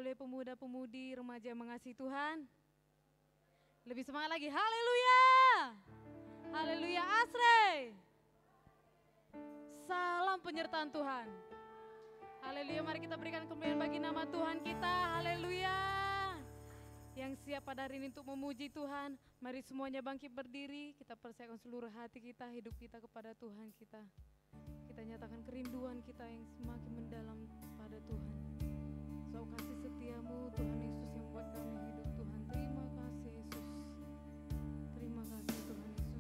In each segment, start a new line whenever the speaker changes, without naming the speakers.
Haleluya pemuda-pemudi, remaja yang mengasihi Tuhan. Lebih semangat lagi, haleluya. Haleluya Asre. Salam penyertaan Tuhan. Haleluya, mari kita berikan kemuliaan bagi nama Tuhan kita, haleluya. Yang siap pada hari ini untuk memuji Tuhan, mari semuanya bangkit berdiri, kita persiapkan seluruh hati kita, hidup kita kepada Tuhan kita. Kita nyatakan kerinduan kita yang semakin mendalam pada Tuhan. Sebab kasih setiamu Tuhan Yesus yang buat kami hidup Tuhan. Terima kasih Yesus. Terima kasih Tuhan Yesus.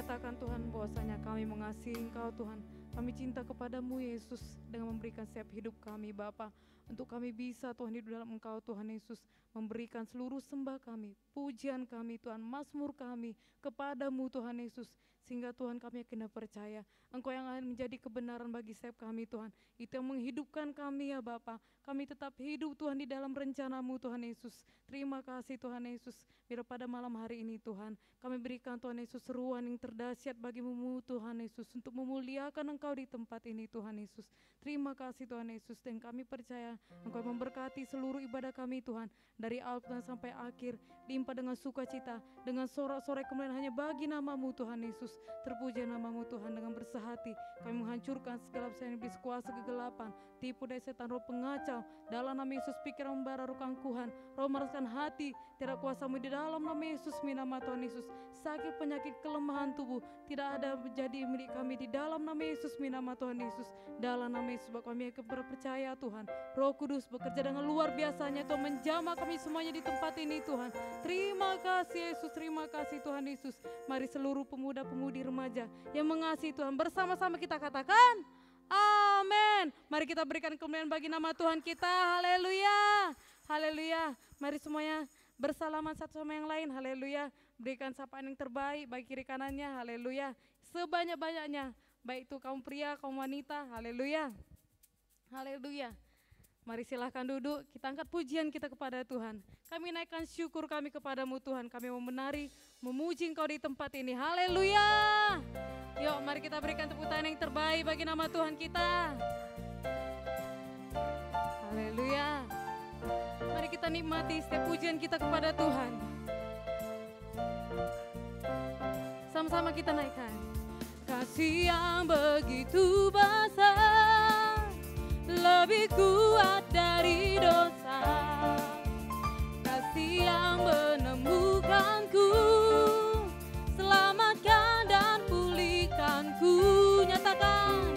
nyatakan Tuhan bahwasanya kami mengasihi Engkau Tuhan. Kami cinta kepadamu Yesus dengan memberikan setiap hidup kami Bapa. Untuk kami bisa Tuhan hidup dalam Engkau Tuhan Yesus. Memberikan seluruh sembah kami, pujian kami Tuhan, mazmur kami kepadamu Tuhan Yesus. Sehingga Tuhan kami kena percaya Engkau yang akan menjadi kebenaran bagi setiap kami Tuhan. Itu yang menghidupkan kami ya Bapa. Kami tetap hidup Tuhan di dalam rencanamu Tuhan Yesus. Terima kasih Tuhan Yesus. Biar pada malam hari ini Tuhan kami berikan Tuhan Yesus seruan yang terdahsyat bagimu Tuhan Yesus. Untuk memuliakan Engkau di tempat ini Tuhan Yesus. Terima kasih Tuhan Yesus. Dan kami percaya Engkau memberkati seluruh ibadah kami Tuhan. Dari awal Tuhan sampai akhir. Limpah dengan sukacita. Dengan sorak-sorai kemuliaan hanya bagi namamu Tuhan Yesus. Terpuji namamu Tuhan. Dengan bersehati kami menghancurkan segala pesaing iblis kuasa kegelapan. Tipu daya setan roh pengacau. Dalam nama Yesus pikiran membara roh kangkuhan. Roh meraskan hati. Tidak kuasamu di dalam nama Yesus. Minama Tuhan Yesus. Sakit penyakit kelemahan tubuh tidak ada menjadi milik kami di dalam nama Yesus. Minama Tuhan Yesus. Dalam nama Yesus kami percaya Tuhan. Roh Kudus bekerja dengan luar biasanya Tuhan. Menjamah kami semuanya di tempat ini Tuhan. Terima kasih Yesus. Terima kasih Tuhan Yesus. Mari seluruh pemuda-pemudi remaja yang mengasihi Tuhan bersama-sama kita katakan amin. Mari kita berikan kemuliaan bagi nama Tuhan kita. Haleluya. Haleluya. Mari semuanya bersalaman satu sama yang lain. Haleluya. Berikan sapaan yang terbaik bagi kiri kanannya. Haleluya. Sebanyak-banyaknya. Baik itu kaum pria, kaum wanita. Haleluya. Haleluya. Mari silahkan duduk. Kita angkat pujian kita kepada Tuhan. Kami naikkan syukur kami kepadamu Tuhan. Kami mau menari, memuji Engkau di tempat ini. Haleluya. Yuk mari kita berikan tepuk tangan yang terbaik bagi nama Tuhan kita. Haleluya. Mari kita nikmati setiap pujian kita kepada Tuhan. Sama-sama kita naikkan. Kasih yang begitu besar, lebih kuat dari dosa. Kasih yang menemukanku, selamatkan dan pulihkanku. Nyatakan,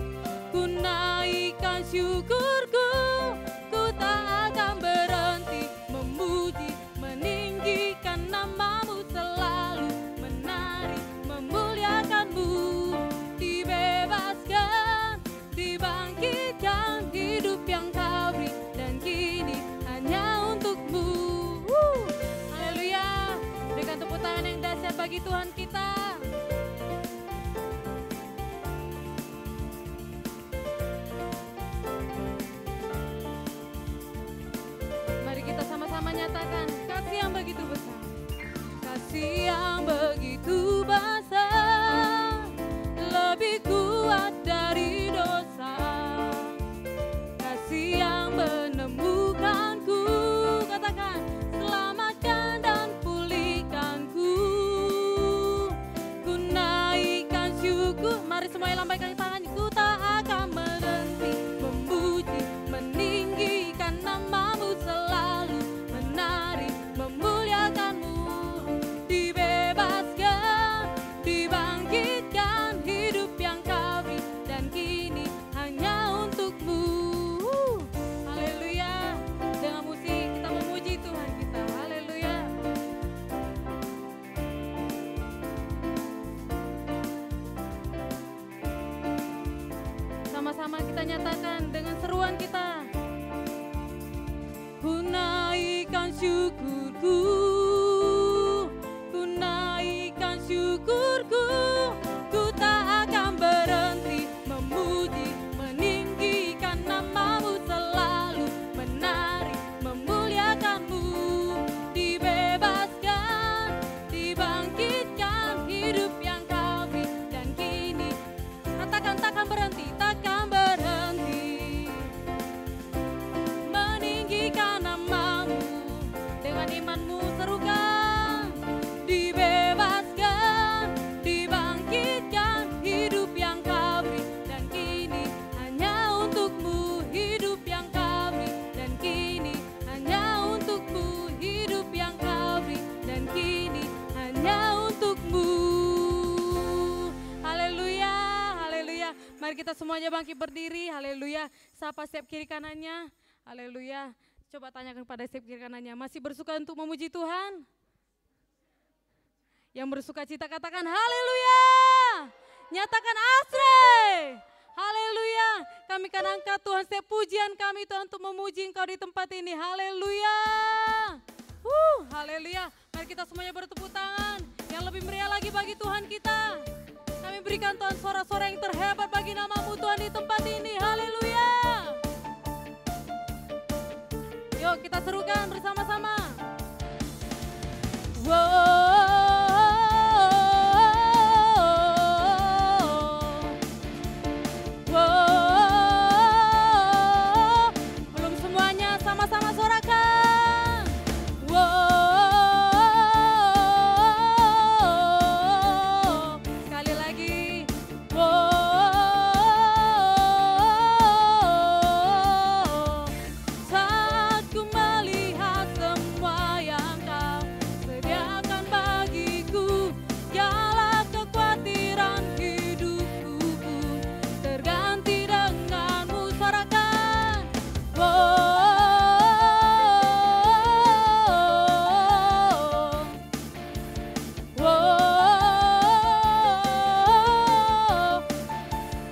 ku naikkan syukurku, ku tak akan berhenti memuji, meninggikan namamu selalu, menari, memuliakanmu. Dibebaskan, dibangkitkan, hidup yang Kau beri dan kini hanya untukmu. Haleluya. Berikan tepuk tangan yang dahsyat bagi Tuhan kita. Mari kita sama-sama nyatakan kasih yang begitu besar. Kasih yang begitu besar, lebih kuat dari dosa. Kasih yang menemukanku, katakan, selamatkan dan pulihkanku. Ku naikkan syukur, mari semuanya lambaikan tangan. Ku tak akan berhenti memuji, meninggikan namamu selalu, menari, memuliakanmu. Dibebaskan, dibangkitkan, hidup yang Kau beri dan kini hanya untukmu. Haleluya. Dengan musik kita memuji Tuhan kita. Haleluya. Sama-sama kita nyatakan dengan seruan kita. Ku naikkan syukurku, ku naikkan syukurku, ku tak akan berhenti memuji, meninggikan namamu selalu, menari, memuliakanmu. Dibebaskan, dibangkitkan, hidup yang Kau beri dan kini katakan takkan berhenti, takkan berhenti meninggikan namamu. Dengan imanmu serukan, dibebaskan, dibangkitkan, hidup yang Kau beri dan kini hanya untukmu. Hidup yang Kau beri dan kini hanya untukmu. Hidup yang Kau beri dan kini hanya untukmu. Haleluya, haleluya. Mari kita semuanya bangkit berdiri. Haleluya. Sapa setiap kiri kanannya. Haleluya. Coba tanyakan pada setiap kiri kanannya, masih bersuka untuk memuji Tuhan? Yang bersuka cita katakan haleluya. Nyatakan asre. Haleluya. Kami akan angkat Tuhan setiap pujian kami Tuhan untuk memuji Engkau di tempat ini. Haleluya. Haleluya. Mari kita semuanya bertepuk tangan. Yang lebih meriah lagi bagi Tuhan kita. Kami berikan Tuhan suara-suara yang terhebat bagi nama-Mu Tuhan di tempat ini. Haleluya. Yuk kita serukan bersama-sama. Belum semuanya sama-sama sorakan. Sekali lagi. Saat ku melihat semua yang Kau sediakan bagiku, segala kekhawatiran hidupku pun terganti denganmu. Suarakan.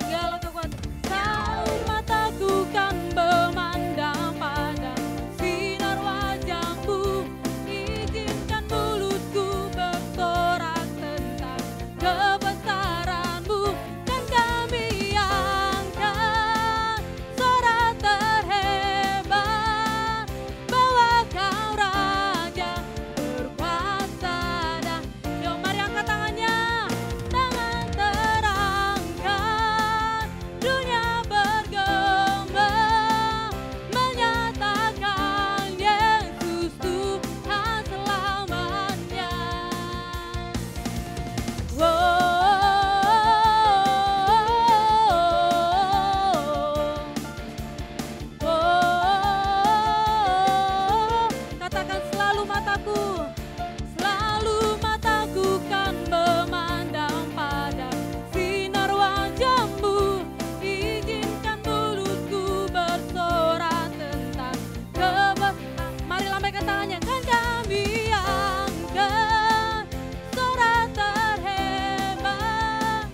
Segala kekuatan saat mataku kan memandang pada sinar wajah-Mu, izinkan mulutku bersorak tentang kebesaran-Mu, dan kami angkat suara terhebat bahwa Kau Raja berkuasa. Dan yuk mari angkat tangannya, tangan terangkat, dunia bergembang, menyatakan Yesus Tuhan selamanya. Katakan selalu mataku kan memandang pada sinar wajah-Mu, izinkan mulutku bersorak tentang mari lambaikan tangannya, kan kami angkat suara terhebat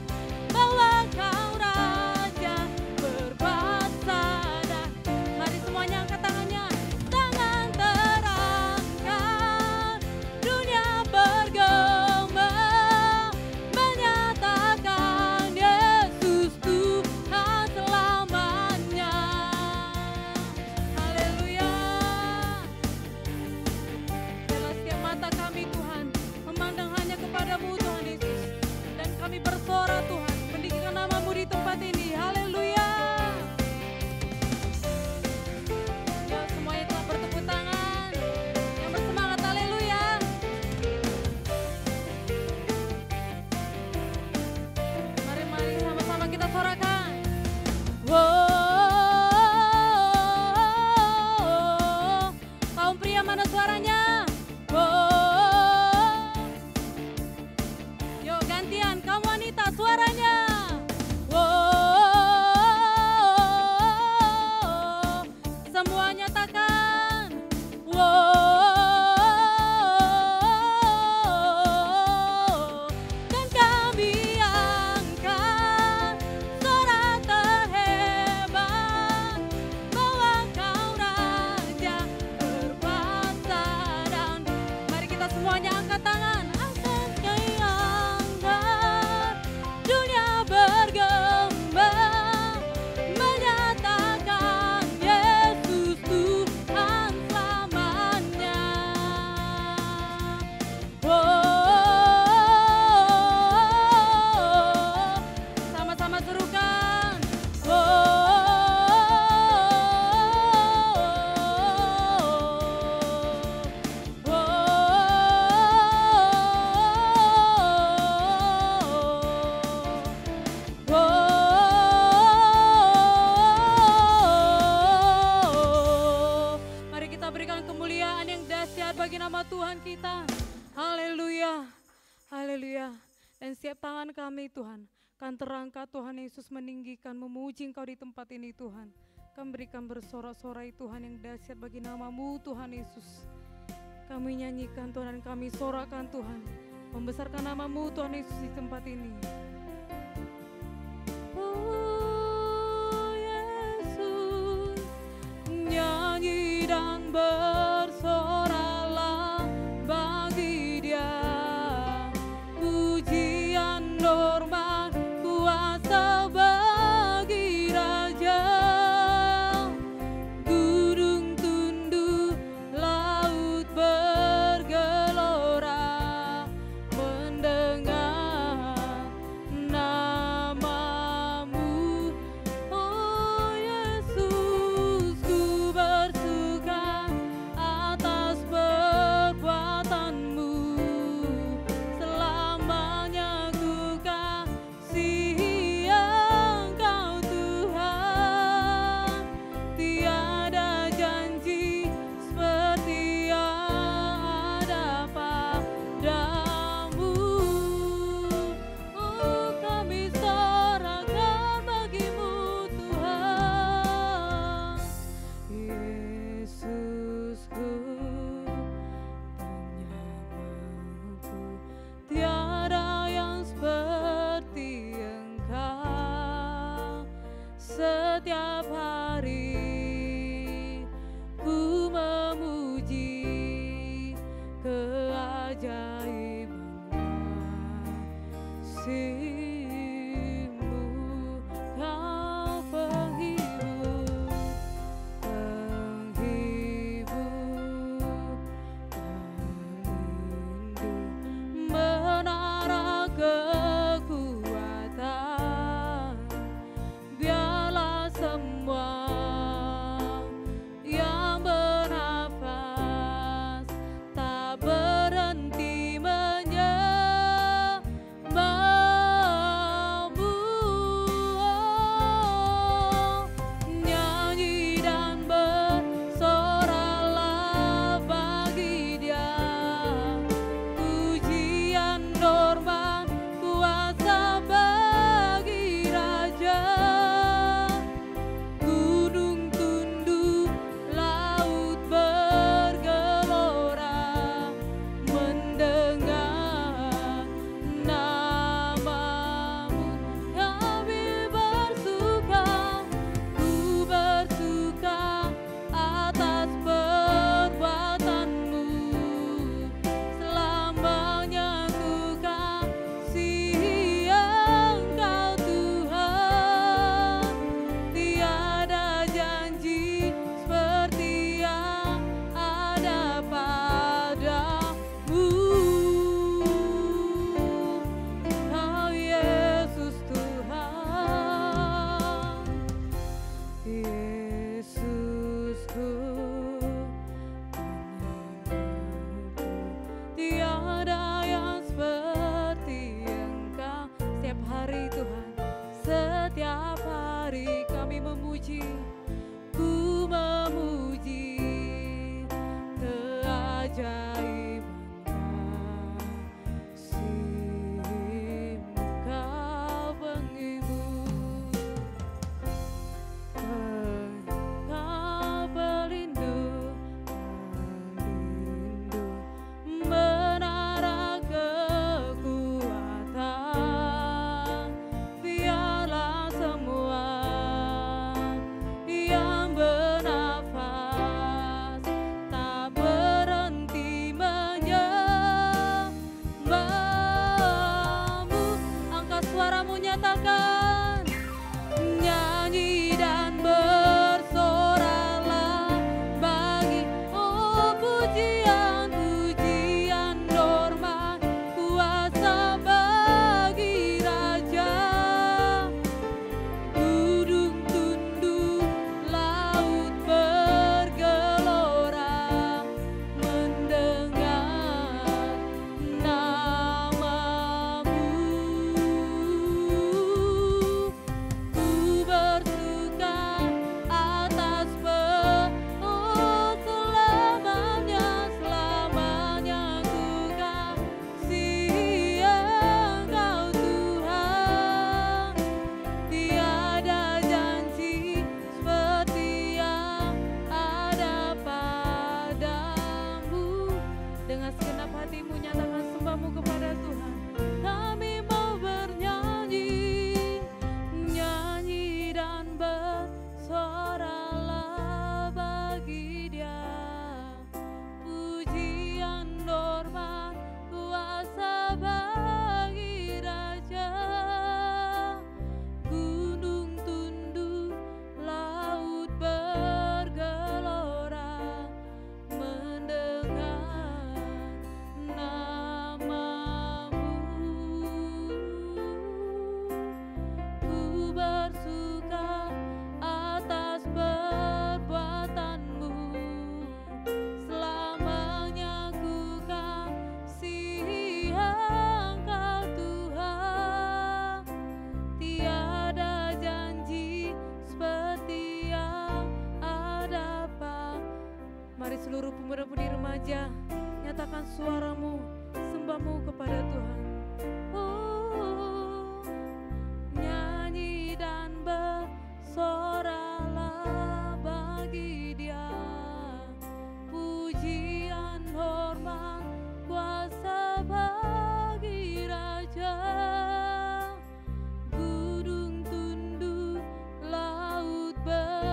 bahwa Kau Raja berkuasa. Dan mari semuanya angkat tangannya, tangan terangkat, dunia bergembang, menyatakan Yesus Tuhan selamanya. Haleluya. Biarlah setiap mata kami Tuhan memandang hanya kepada-Mu Tuhan Yesus, dan kami bersorak Tuhan meninggikan nama-Mu di tempat ini. Haleluya. Ya semuanya telah bertepuk tangan, yang bersemangat. Haleluya. Mari sama-sama kita sorakan. Kaum pria mana suaranya? Yuk gantian, kaum wanita suaranya. Semua nyatakan. Dan kami angkat suara terhebat bahwa Kau Raja berkuasa. Dan mari kita semuanya angkat tangan. Angkat, dunia bergembang, menyatakan Yesus Tuhan selamanya. Sama-sama serukan. Mari kita berikan kemuliaan yang dahsyat bagi nama Tuhan kita. Haleluya. Haleluya. Dan setiap tangan kami Tuhan kan terangkat Tuhan Yesus meninggikan, memuji Engkau di tempat ini Tuhan. Kami berikan bersorak-sorai Tuhan yang dahsyat bagi nama-Mu Tuhan Yesus. Kami nyanyikan Tuhan dan kami sorakan Tuhan, membesarkan nama-Mu Tuhan Yesus di tempat ini. setiap hari ku memuji keajaiban kasih-Mu. Kau penghibur, pelindung, menara kekuatan. Biarlah semua yang bernafas tak berhenti menyembah-Mu. Oh, nyanyi dan bersoralah bagi Dia, pujian hormat kuasa bagi Raja. Gunung tunduk, laut bergelora, mendengar nama-Mu. Kami bersuka, ku bersuka atas perbuatan-Mu. Selamanya ku kasihi Engkau Tuhan. Tiada janji seperti yang ada padamu. Kau Yesus Tuhan, Yesusku, penyembuhku. Tiada yang seperti Engkau. Setiap hari Tuhan, setiap hari kami memuji, ku memuji keajaiban kasih-Mu. Kau penghibur, Kau pelindung, menara kekuatan. Biarlah semua yang bernafas tak berhenti menyembah-Mu. Angkat suaramu, nyatakan, nyanyi dan bersoralah bagi, oh pujian, pujian hormat kuasa bagi Raja. Gunung tunduk, laut bergelora, mendengar nama-Mu. Ku bersuka atas selamanya, selamanya ku kasihi Engkau Tuhan. Tiada janji seperti yang ada padamu. Dengan segenap hatimu nyatakan sembahmu kepada Tuhan. Kami mau bernyanyi, nyanyi dan bersoralah bagi Dia, pujian hormat kuasa bagi Raja. Gunung tunduk, laut bergelora, mendengar nama-Mu. Ku bersuka atas perbuatan-Mu. Selamanya ku kasihi Engkau Tuhan. Tiada janji seperti yang ada Mari seluruh pemuda-pemudi remaja nyatakan suaramu, sembahmu kepada Tuhan. Oh, nyanyi dan bersoralah bagi Dia, pujian hormat kuasa bagi Raja. Gunung tunduk, laut ber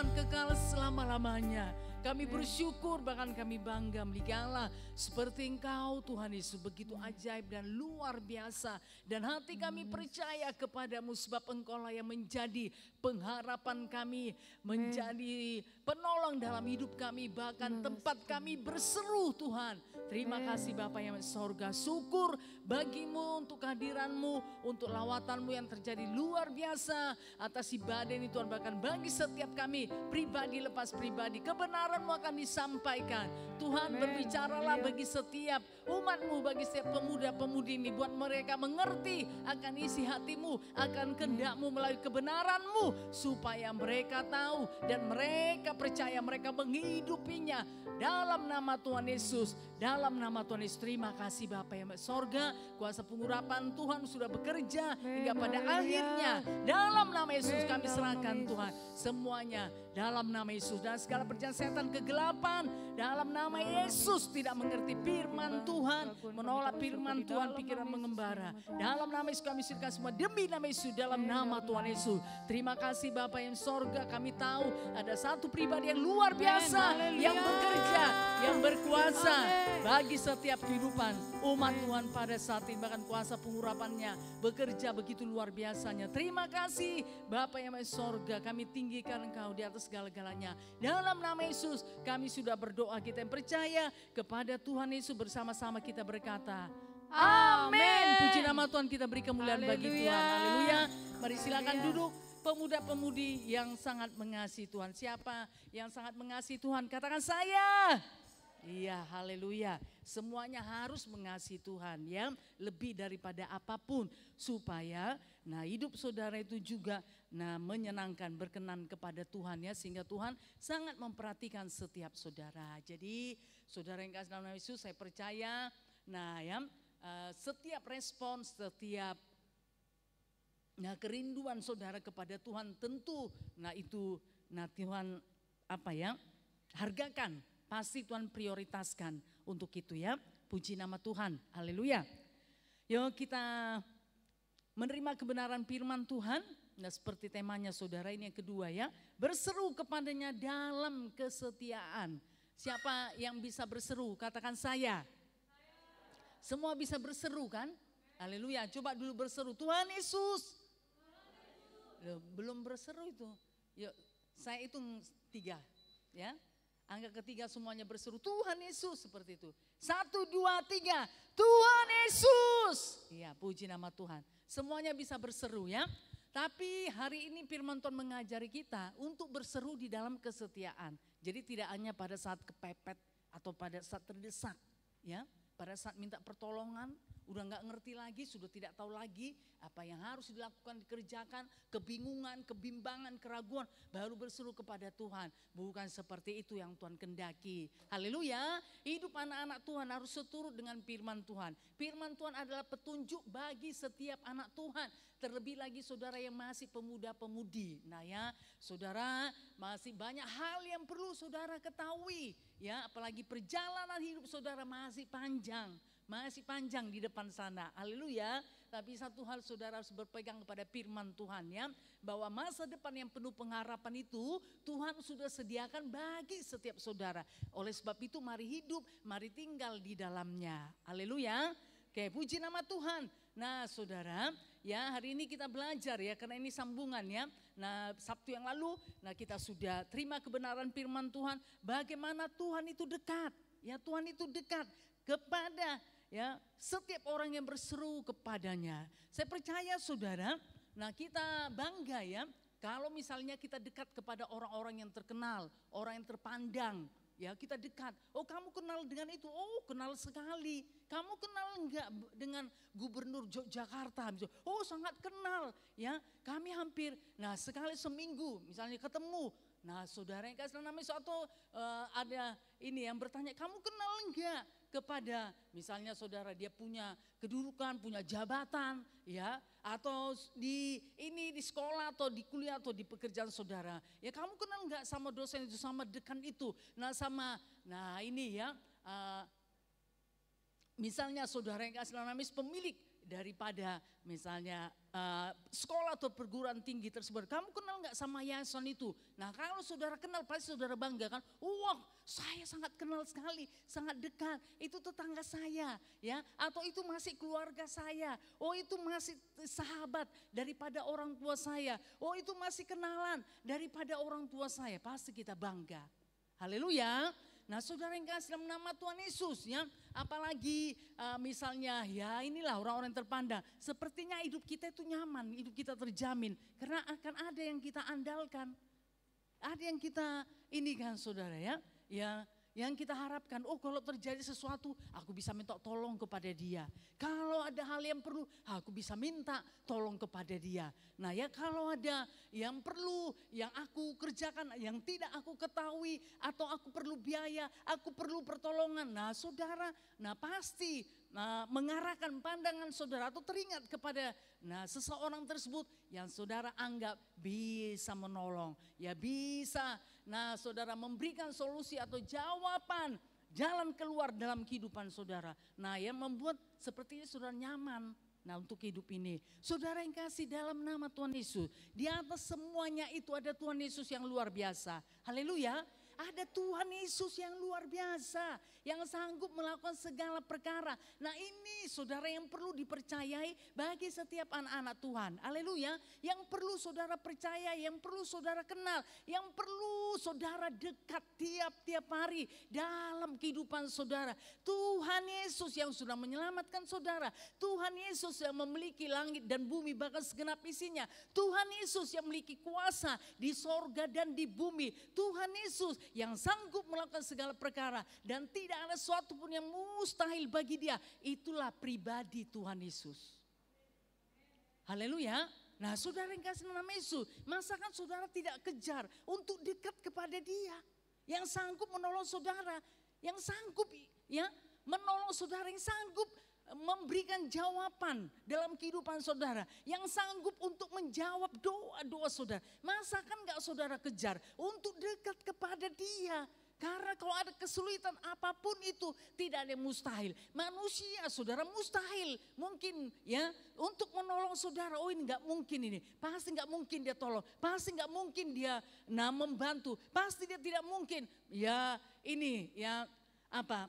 Tuhan kekal selama-lamanya. Kami bersyukur, bahkan kami bangga memiliki Allah seperti Engkau Tuhan Yesus, begitu ajaib dan luar biasa. Dan hati kami percaya kepadamu sebab Engkau lah yang menjadi pengharapan kami, menjadi penolong dalam hidup kami, bahkan tempat kami berseru Tuhan. Terima kasih Bapa yang di sorga, syukur bagimu untuk kehadiranmu, untuk lawatanmu yang terjadi luar biasa atas ibadah ini Tuhan. Bahkan bagi setiap kami pribadi lepas pribadi, kebenaranmu akan disampaikan. Tuhan berbicaralah bagi setiap umatmu, bagi setiap pemuda-pemudi ini, buat mereka mengerti akan isi hatimu, akan kehendakmu melalui kebenaranmu, supaya mereka tahu dan mereka percaya, mereka menghidupinya dalam nama Tuhan Yesus. Dalam nama Tuhan Yesus, terima kasih Bapa yang di sorga. Kuasa pengurapan Tuhan sudah bekerja hingga pada akhirnya. Dalam nama Yesus kami serahkan Tuhan semuanya dalam nama Yesus. Dan segala perjalanan setan kegelapan dalam nama Yesus, tidak mengerti firman Tuhan, menolak firman Tuhan, pikiran mengembara. Dalam nama Yesus kami serahkan semua demi nama Yesus, dalam nama Tuhan Yesus. Terima kasih Bapa yang di sorga. Kami tahu ada satu pribadi yang luar biasa yang bekerja, yang berkuasa bagi setiap kehidupan umat Tuhan pada saat ini. Bahkan kuasa pengurapannya bekerja begitu luar biasanya. Terima kasih Bapa yang di sorga, kami tinggikan Engkau di atas segala-galanya. Dalam nama Yesus kami sudah berdoa, kita yang percaya kepada Tuhan Yesus, bersama-sama kita berkata amin. Puji nama Tuhan, kita beri kemuliaan bagi Tuhan. Haleluya. Mari silakan duduk. Pemuda-pemudi yang sangat mengasihi Tuhan. Siapa yang sangat mengasihi Tuhan? Katakan saya. Iya, haleluya. Semuanya harus mengasihi Tuhan ya, lebih daripada apapun, supaya hidup saudara itu juga menyenangkan, berkenan kepada Tuhan ya, sehingga Tuhan sangat memperhatikan setiap saudara. Jadi saudara yang kasih dalam nama Yesus, saya percaya setiap respon, setiap kerinduan saudara kepada Tuhan tentu itu Tuhan hargakan, pasti Tuhan prioritaskan untuk itu ya. Puji nama Tuhan, haleluya. Yuk kita menerima kebenaran firman Tuhan. Seperti temanya saudara, ini yang kedua ya, berseru kepadanya dalam kesetiaan. Siapa yang bisa berseru? Katakan saya. Semua bisa berseru kan? Haleluya. Coba dulu berseru, Tuhan Yesus. Belum berseru itu. Yuk, saya hitung 3 ya. Angka ketiga semuanya berseru Tuhan Yesus, seperti itu. 1, 2, 3, Tuhan Yesus. Iya, puji nama Tuhan. Semuanya bisa berseru ya. Tapi hari ini firman Tuhan mengajari kita untuk berseru di dalam kesetiaan. Jadi tidak hanya pada saat kepepet atau pada saat terdesak ya. Pada saat minta pertolongan, udah gak ngerti lagi, sudah tidak tahu lagi apa yang harus dilakukan, dikerjakan, kebingungan, kebimbangan, keraguan, baru berseru kepada Tuhan. Bukan seperti itu yang Tuhan kendaki. Haleluya, hidup anak-anak Tuhan harus seturut dengan firman Tuhan. Firman Tuhan adalah petunjuk bagi setiap anak Tuhan. Terlebih lagi saudara yang masih pemuda-pemudi. Saudara masih banyak hal yang perlu saudara ketahui. Ya, apalagi perjalanan hidup saudara masih panjang. Masih panjang di depan sana, haleluya. Tapi satu hal saudara harus berpegang kepada firman Tuhan ya, bahwa masa depan yang penuh pengharapan itu Tuhan sudah sediakan bagi setiap saudara. Oleh sebab itu mari hidup, mari tinggal di dalamnya, haleluya. Oke, puji nama Tuhan. Saudara ya, hari ini kita belajar ya, karena ini sambungan ya. Sabtu yang lalu kita sudah terima kebenaran firman Tuhan, bagaimana Tuhan itu dekat ya. Tuhan itu dekat kepada ya setiap orang yang berseru kepadanya. Saya percaya saudara, kita bangga ya kalau misalnya kita dekat kepada orang-orang yang terkenal, orang yang terpandang. Ya, kita dekat. Oh, kamu kenal dengan itu? Oh, kenal sekali. Kamu kenal enggak dengan Gubernur Yogyakarta? Oh, sangat kenal. Ya, kami hampir sekali seminggu misalnya ketemu. Saudara yang kasih namanya suatu ada ini yang bertanya, kamu kenal enggak kepada misalnya saudara, dia punya kedudukan, punya jabatan ya, atau di sekolah atau di kuliah atau di pekerjaan saudara. Ya, kamu kenal enggak sama dosen itu, sama dekan itu. Ini ya misalnya saudara yang kasih namanya pemilik daripada misalnya sekolah atau perguruan tinggi tersebut. Kamu kenal nggak sama yayasan itu? Nah kalau saudara kenal pasti saudara bangga kan. Wah saya sangat kenal sekali, sangat dekat. Itu tetangga saya ya. Atau itu masih keluarga saya. Oh itu masih sahabat daripada orang tua saya. Oh itu masih kenalan daripada orang tua saya. Pasti kita bangga. Haleluya. Nah saudara yang kasih dalam nama Tuhan Yesus ya. Apalagi misalnya ya inilah orang-orang yang terpandang. Sepertinya hidup kita itu nyaman, hidup kita terjamin. Karena akan ada yang kita andalkan. Ada yang kita ini kan saudara ya. Yang kita harapkan, oh kalau terjadi sesuatu aku bisa minta tolong kepada dia. Kalau ada hal yang perlu aku bisa minta tolong kepada dia. Nah ya kalau ada yang perlu yang aku kerjakan yang tidak aku ketahui atau aku perlu biaya, aku perlu pertolongan. Nah saudara, nah pasti mengarahkan pandangan saudara atau teringat kepada seseorang tersebut yang saudara anggap bisa menolong. Ya bisa. Nah saudara memberikan solusi atau jawaban jalan keluar dalam kehidupan saudara. Nah yang membuat sepertinya saudara nyaman. Nah untuk hidup ini. Saudara yang kasih dalam nama Tuhan Yesus. Di atas semuanya itu ada Tuhan Yesus yang luar biasa. Haleluya. Ada Tuhan Yesus yang luar biasa. Yang sanggup melakukan segala perkara. Nah ini saudara yang perlu dipercayai bagi setiap anak-anak Tuhan. Haleluya. Yang perlu saudara percaya, yang perlu saudara kenal. Yang perlu saudara dekat tiap-tiap hari dalam kehidupan saudara. Tuhan Yesus yang sudah menyelamatkan saudara. Tuhan Yesus yang memiliki langit dan bumi bahkan segenap isinya. Tuhan Yesus yang memiliki kuasa di sorga dan di bumi. Tuhan Yesus yang sanggup melakukan segala perkara dan tidak ada sesuatu pun yang mustahil bagi dia. Itulah pribadi Tuhan Yesus. Haleluya. Nah saudara yang kasih nama Yesus, masakan saudara tidak kejar untuk dekat kepada dia. Yang sanggup menolong saudara, yang sanggup ya menolong saudara, yang sanggup memberikan jawaban dalam kehidupan saudara. Yang sanggup untuk menjawab doa-doa saudara. Masakan gak saudara kejar untuk dekat kepada dia. Karena kalau ada kesulitan apapun itu tidak ada yang mustahil. Manusia saudara mustahil. Mungkin ya untuk menolong saudara. Oh ini gak mungkin ini. Pasti gak mungkin dia tolong. Pasti gak mungkin dia membantu. Pasti dia tidak mungkin. Ya ini ya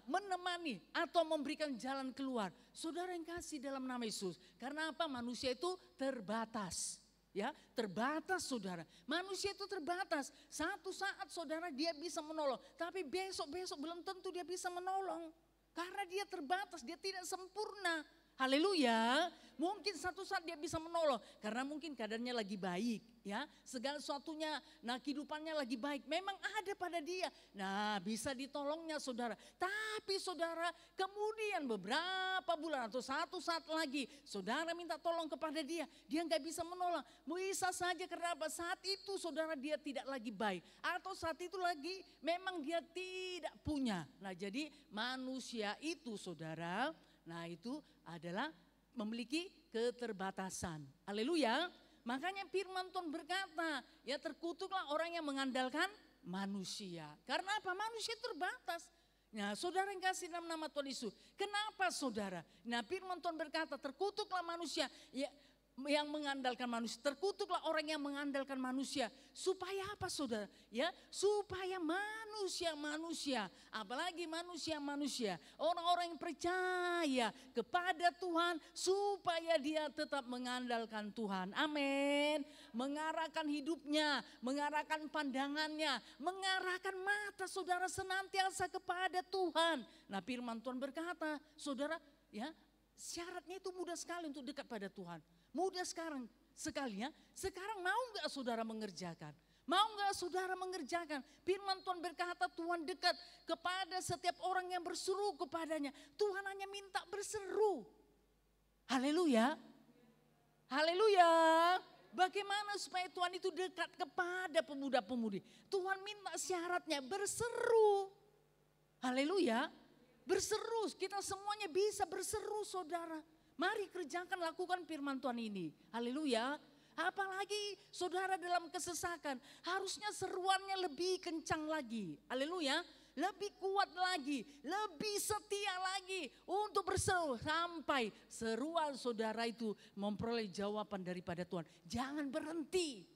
menemani atau memberikan jalan keluar. Saudara yang kasih dalam nama Yesus. Karena apa? Manusia itu terbatas. Ya, terbatas saudara. Manusia itu terbatas. Satu saat saudara dia bisa menolong. Tapi besok-besok belum tentu dia bisa menolong. Karena dia terbatas, dia tidak sempurna. Haleluya. Mungkin satu saat dia bisa menolong. Karena mungkin keadaannya lagi baik. Ya, segala sesuatunya, kehidupannya lagi baik. Memang ada pada dia. Nah bisa ditolongnya saudara. Tapi saudara kemudian beberapa bulan atau satu saat lagi. Saudara minta tolong kepada dia. Dia gak bisa menolong. Bisa saja karena saat itu saudara dia tidak lagi baik. Atau saat itu lagi memang dia tidak punya. Nah jadi manusia itu saudara. Nah itu adalah memiliki keterbatasan. Haleluya. Makanya firman Tuhan berkata, ya terkutuklah orang yang mengandalkan manusia. Karena apa? Manusia terbatas. Nah saudara yang kasih dalam nama Tuhan Yesus. Kenapa saudara? Nah firman Tuhan berkata terkutuklah manusia yang mengandalkan manusia. Terkutuklah orang yang mengandalkan manusia. Supaya apa saudara? Ya, supaya manusia-manusia, apalagi manusia-manusia, orang-orang yang percaya kepada Tuhan, supaya dia tetap mengandalkan Tuhan. Amin. Mengarahkan hidupnya, mengarahkan pandangannya, mengarahkan mata saudara senantiasa kepada Tuhan. Nah firman Tuhan berkata, saudara, ya syaratnya itu mudah sekali untuk dekat pada Tuhan. Mudah sekali ya. Sekarang mau gak saudara mengerjakan? Mau gak saudara mengerjakan? Firman Tuhan berkata Tuhan dekat kepada setiap orang yang berseru kepadanya. Tuhan hanya minta berseru. Haleluya. Haleluya. Bagaimana supaya Tuhan itu dekat kepada pemuda-pemudi? Tuhan minta syaratnya berseru. Haleluya. Berseru, kita semuanya bisa berseru saudara. Mari kerjakan, lakukan firman Tuhan ini. Haleluya. Apalagi saudara dalam kesesakan, harusnya seruannya lebih kencang lagi. Haleluya. lebih kuat lagi, lebih setia lagi untuk berseru sampai seruan saudara itu memperoleh jawaban daripada Tuhan. Jangan berhenti.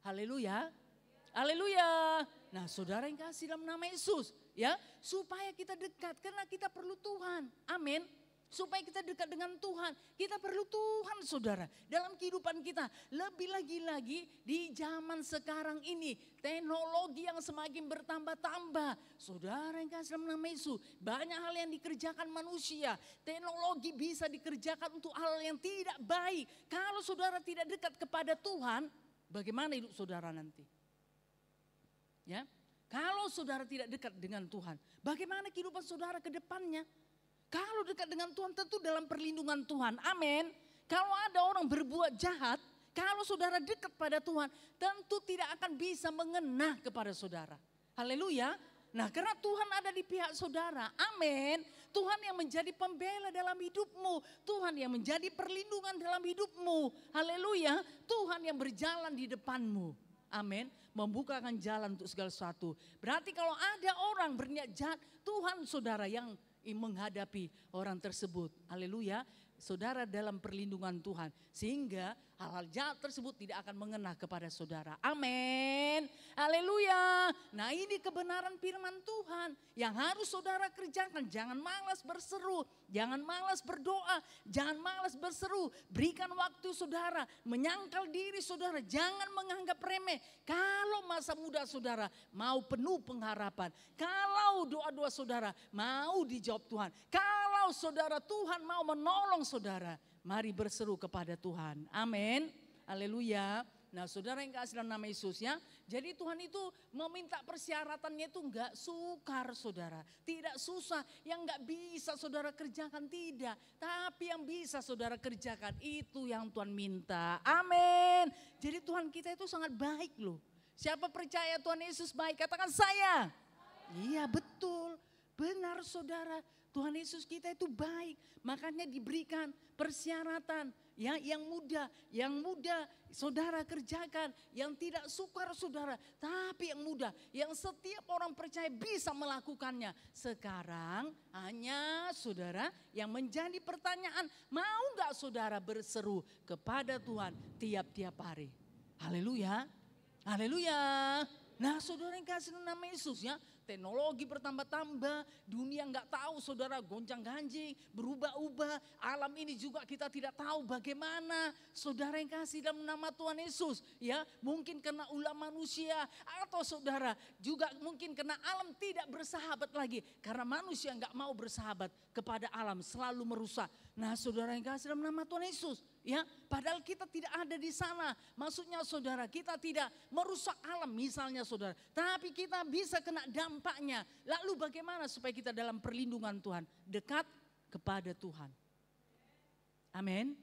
Haleluya. Haleluya. Nah, saudara yang kasih dalam nama Yesus, ya, supaya kita dekat karena kita perlu Tuhan. Amin. Supaya kita dekat dengan Tuhan, kita perlu Tuhan saudara dalam kehidupan kita. Lebih lagi di zaman sekarang ini, teknologi yang semakin bertambah-tambah. Saudara yang kasih dalam nama Yesus, banyak hal yang dikerjakan manusia. Teknologi bisa dikerjakan untuk hal yang tidak baik. Kalau saudara tidak dekat kepada Tuhan, bagaimana hidup saudara nanti? Ya, kalau saudara tidak dekat dengan Tuhan, bagaimana kehidupan saudara ke depannya? Kalau dekat dengan Tuhan tentu dalam perlindungan Tuhan. Amin. Kalau ada orang berbuat jahat, kalau saudara dekat pada Tuhan, tentu tidak akan bisa mengena kepada saudara. Haleluya. Nah, karena Tuhan ada di pihak saudara. Amin. Tuhan yang menjadi pembela dalam hidupmu. Tuhan yang menjadi perlindungan dalam hidupmu. Haleluya. Tuhan yang berjalan di depanmu. Amin. Membukakan jalan untuk segala sesuatu. Berarti kalau ada orang berniat jahat, Tuhan saudara yang menghadapi orang tersebut. Haleluya. Saudara dalam perlindungan Tuhan. Sehingga hal-hal jahat tersebut tidak akan mengena kepada saudara. Amin. Haleluya. Nah, ini kebenaran firman Tuhan yang harus saudara kerjakan. Jangan malas berseru. Jangan malas berdoa. Jangan malas berseru. Berikan waktu saudara. Menyangkal diri saudara. Jangan menganggap remeh. Kalau masa muda saudara mau penuh pengharapan. Kalau doa-doa saudara mau dijawab Tuhan. Kalau saudara Tuhan mau menolong saudara, mari berseru kepada Tuhan. Amin. Haleluya. Nah, saudara yang kasih dalam nama Yesus ya. Jadi Tuhan itu meminta persyaratannya itu enggak sukar saudara. Tidak susah, yang enggak bisa saudara kerjakan tidak. Tapi yang bisa saudara kerjakan itu yang Tuhan minta. Amin. Jadi Tuhan kita itu sangat baik loh. Siapa percaya Tuhan Yesus baik? Katakan saya. Iya betul. Benar saudara. Tuhan Yesus kita itu baik, makanya diberikan persyaratan ya, yang mudah saudara kerjakan, yang tidak sukar saudara, tapi yang mudah, yang setiap orang percaya bisa melakukannya. Sekarang hanya saudara yang menjadi pertanyaan, mau gak saudara berseru kepada Tuhan tiap-tiap hari? Haleluya, haleluya. Nah, saudara yang kasih nama Yesus ya, teknologi bertambah-tambah, dunia nggak tahu saudara, gonjang-ganjing, berubah-ubah. Alam ini juga kita tidak tahu bagaimana. Saudara yang kasih dalam nama Tuhan Yesus ya, mungkin kena ulah manusia, atau saudara juga mungkin kena alam tidak bersahabat lagi. Karena manusia nggak mau bersahabat kepada alam, selalu merusak. Nah, saudara yang kasih dalam nama Tuhan Yesus ya, padahal kita tidak ada di sana. Maksudnya saudara, kita tidak merusak alam misalnya saudara, tapi kita bisa kena dampaknya. Lalu bagaimana supaya kita dalam perlindungan Tuhan, dekat kepada Tuhan? Amin.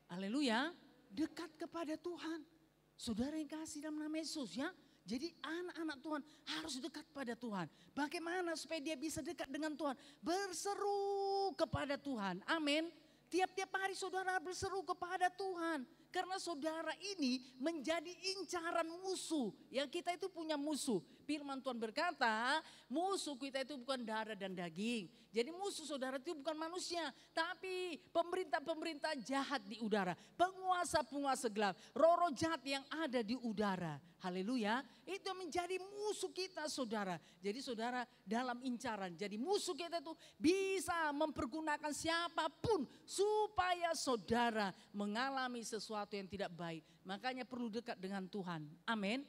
Haleluya. Dekat kepada Tuhan. Saudara yang kasih dalam nama Yesus ya. Jadi anak-anak Tuhan harus dekat pada Tuhan. Bagaimana supaya dia bisa dekat dengan Tuhan? Berseru kepada Tuhan. Amin. Tiap-tiap hari saudara berseru kepada Tuhan. Karena saudara ini menjadi incaran musuh. Ya, kita itu punya musuh. Firman Tuhan berkata, musuh kita itu bukan darah dan daging. Jadi musuh saudara itu bukan manusia, tapi pemerintah-pemerintah jahat di udara. Penguasa-penguasa gelap, roh-roh jahat yang ada di udara. Haleluya, itu menjadi musuh kita saudara. Jadi saudara dalam incaran, jadi musuh kita itu bisa mempergunakan siapapun supaya saudara mengalami sesuatu yang tidak baik. Makanya perlu dekat dengan Tuhan. Amin.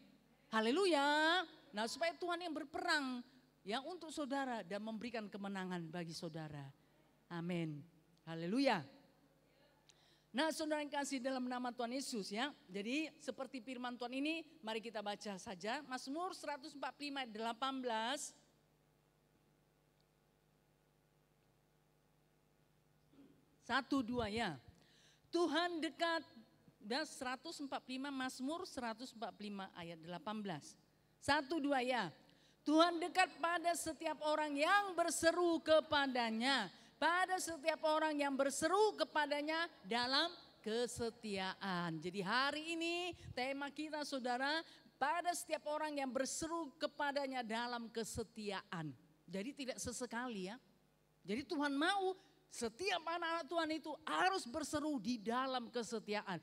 Haleluya. Nah, supaya Tuhan yang berperang ya untuk saudara dan memberikan kemenangan bagi saudara. Amin. Haleluya. Nah, saudara yang kasih dalam nama Tuhan Yesus ya. Jadi seperti firman Tuhan ini, mari kita baca saja. Mazmur 145 ayat 18. Satu dua ya. Tuhan dekat. Dan 145 Mazmur 145 ayat 18. Satu dua ya. Tuhan dekat pada setiap orang yang berseru kepadanya. Pada setiap orang yang berseru kepadanya dalam kesetiaan. Jadi hari ini tema kita saudara, pada setiap orang yang berseru kepadanya dalam kesetiaan. Jadi tidak sesekali ya. Jadi Tuhan mau setiap anak-anak Tuhan itu harus berseru di dalam kesetiaan.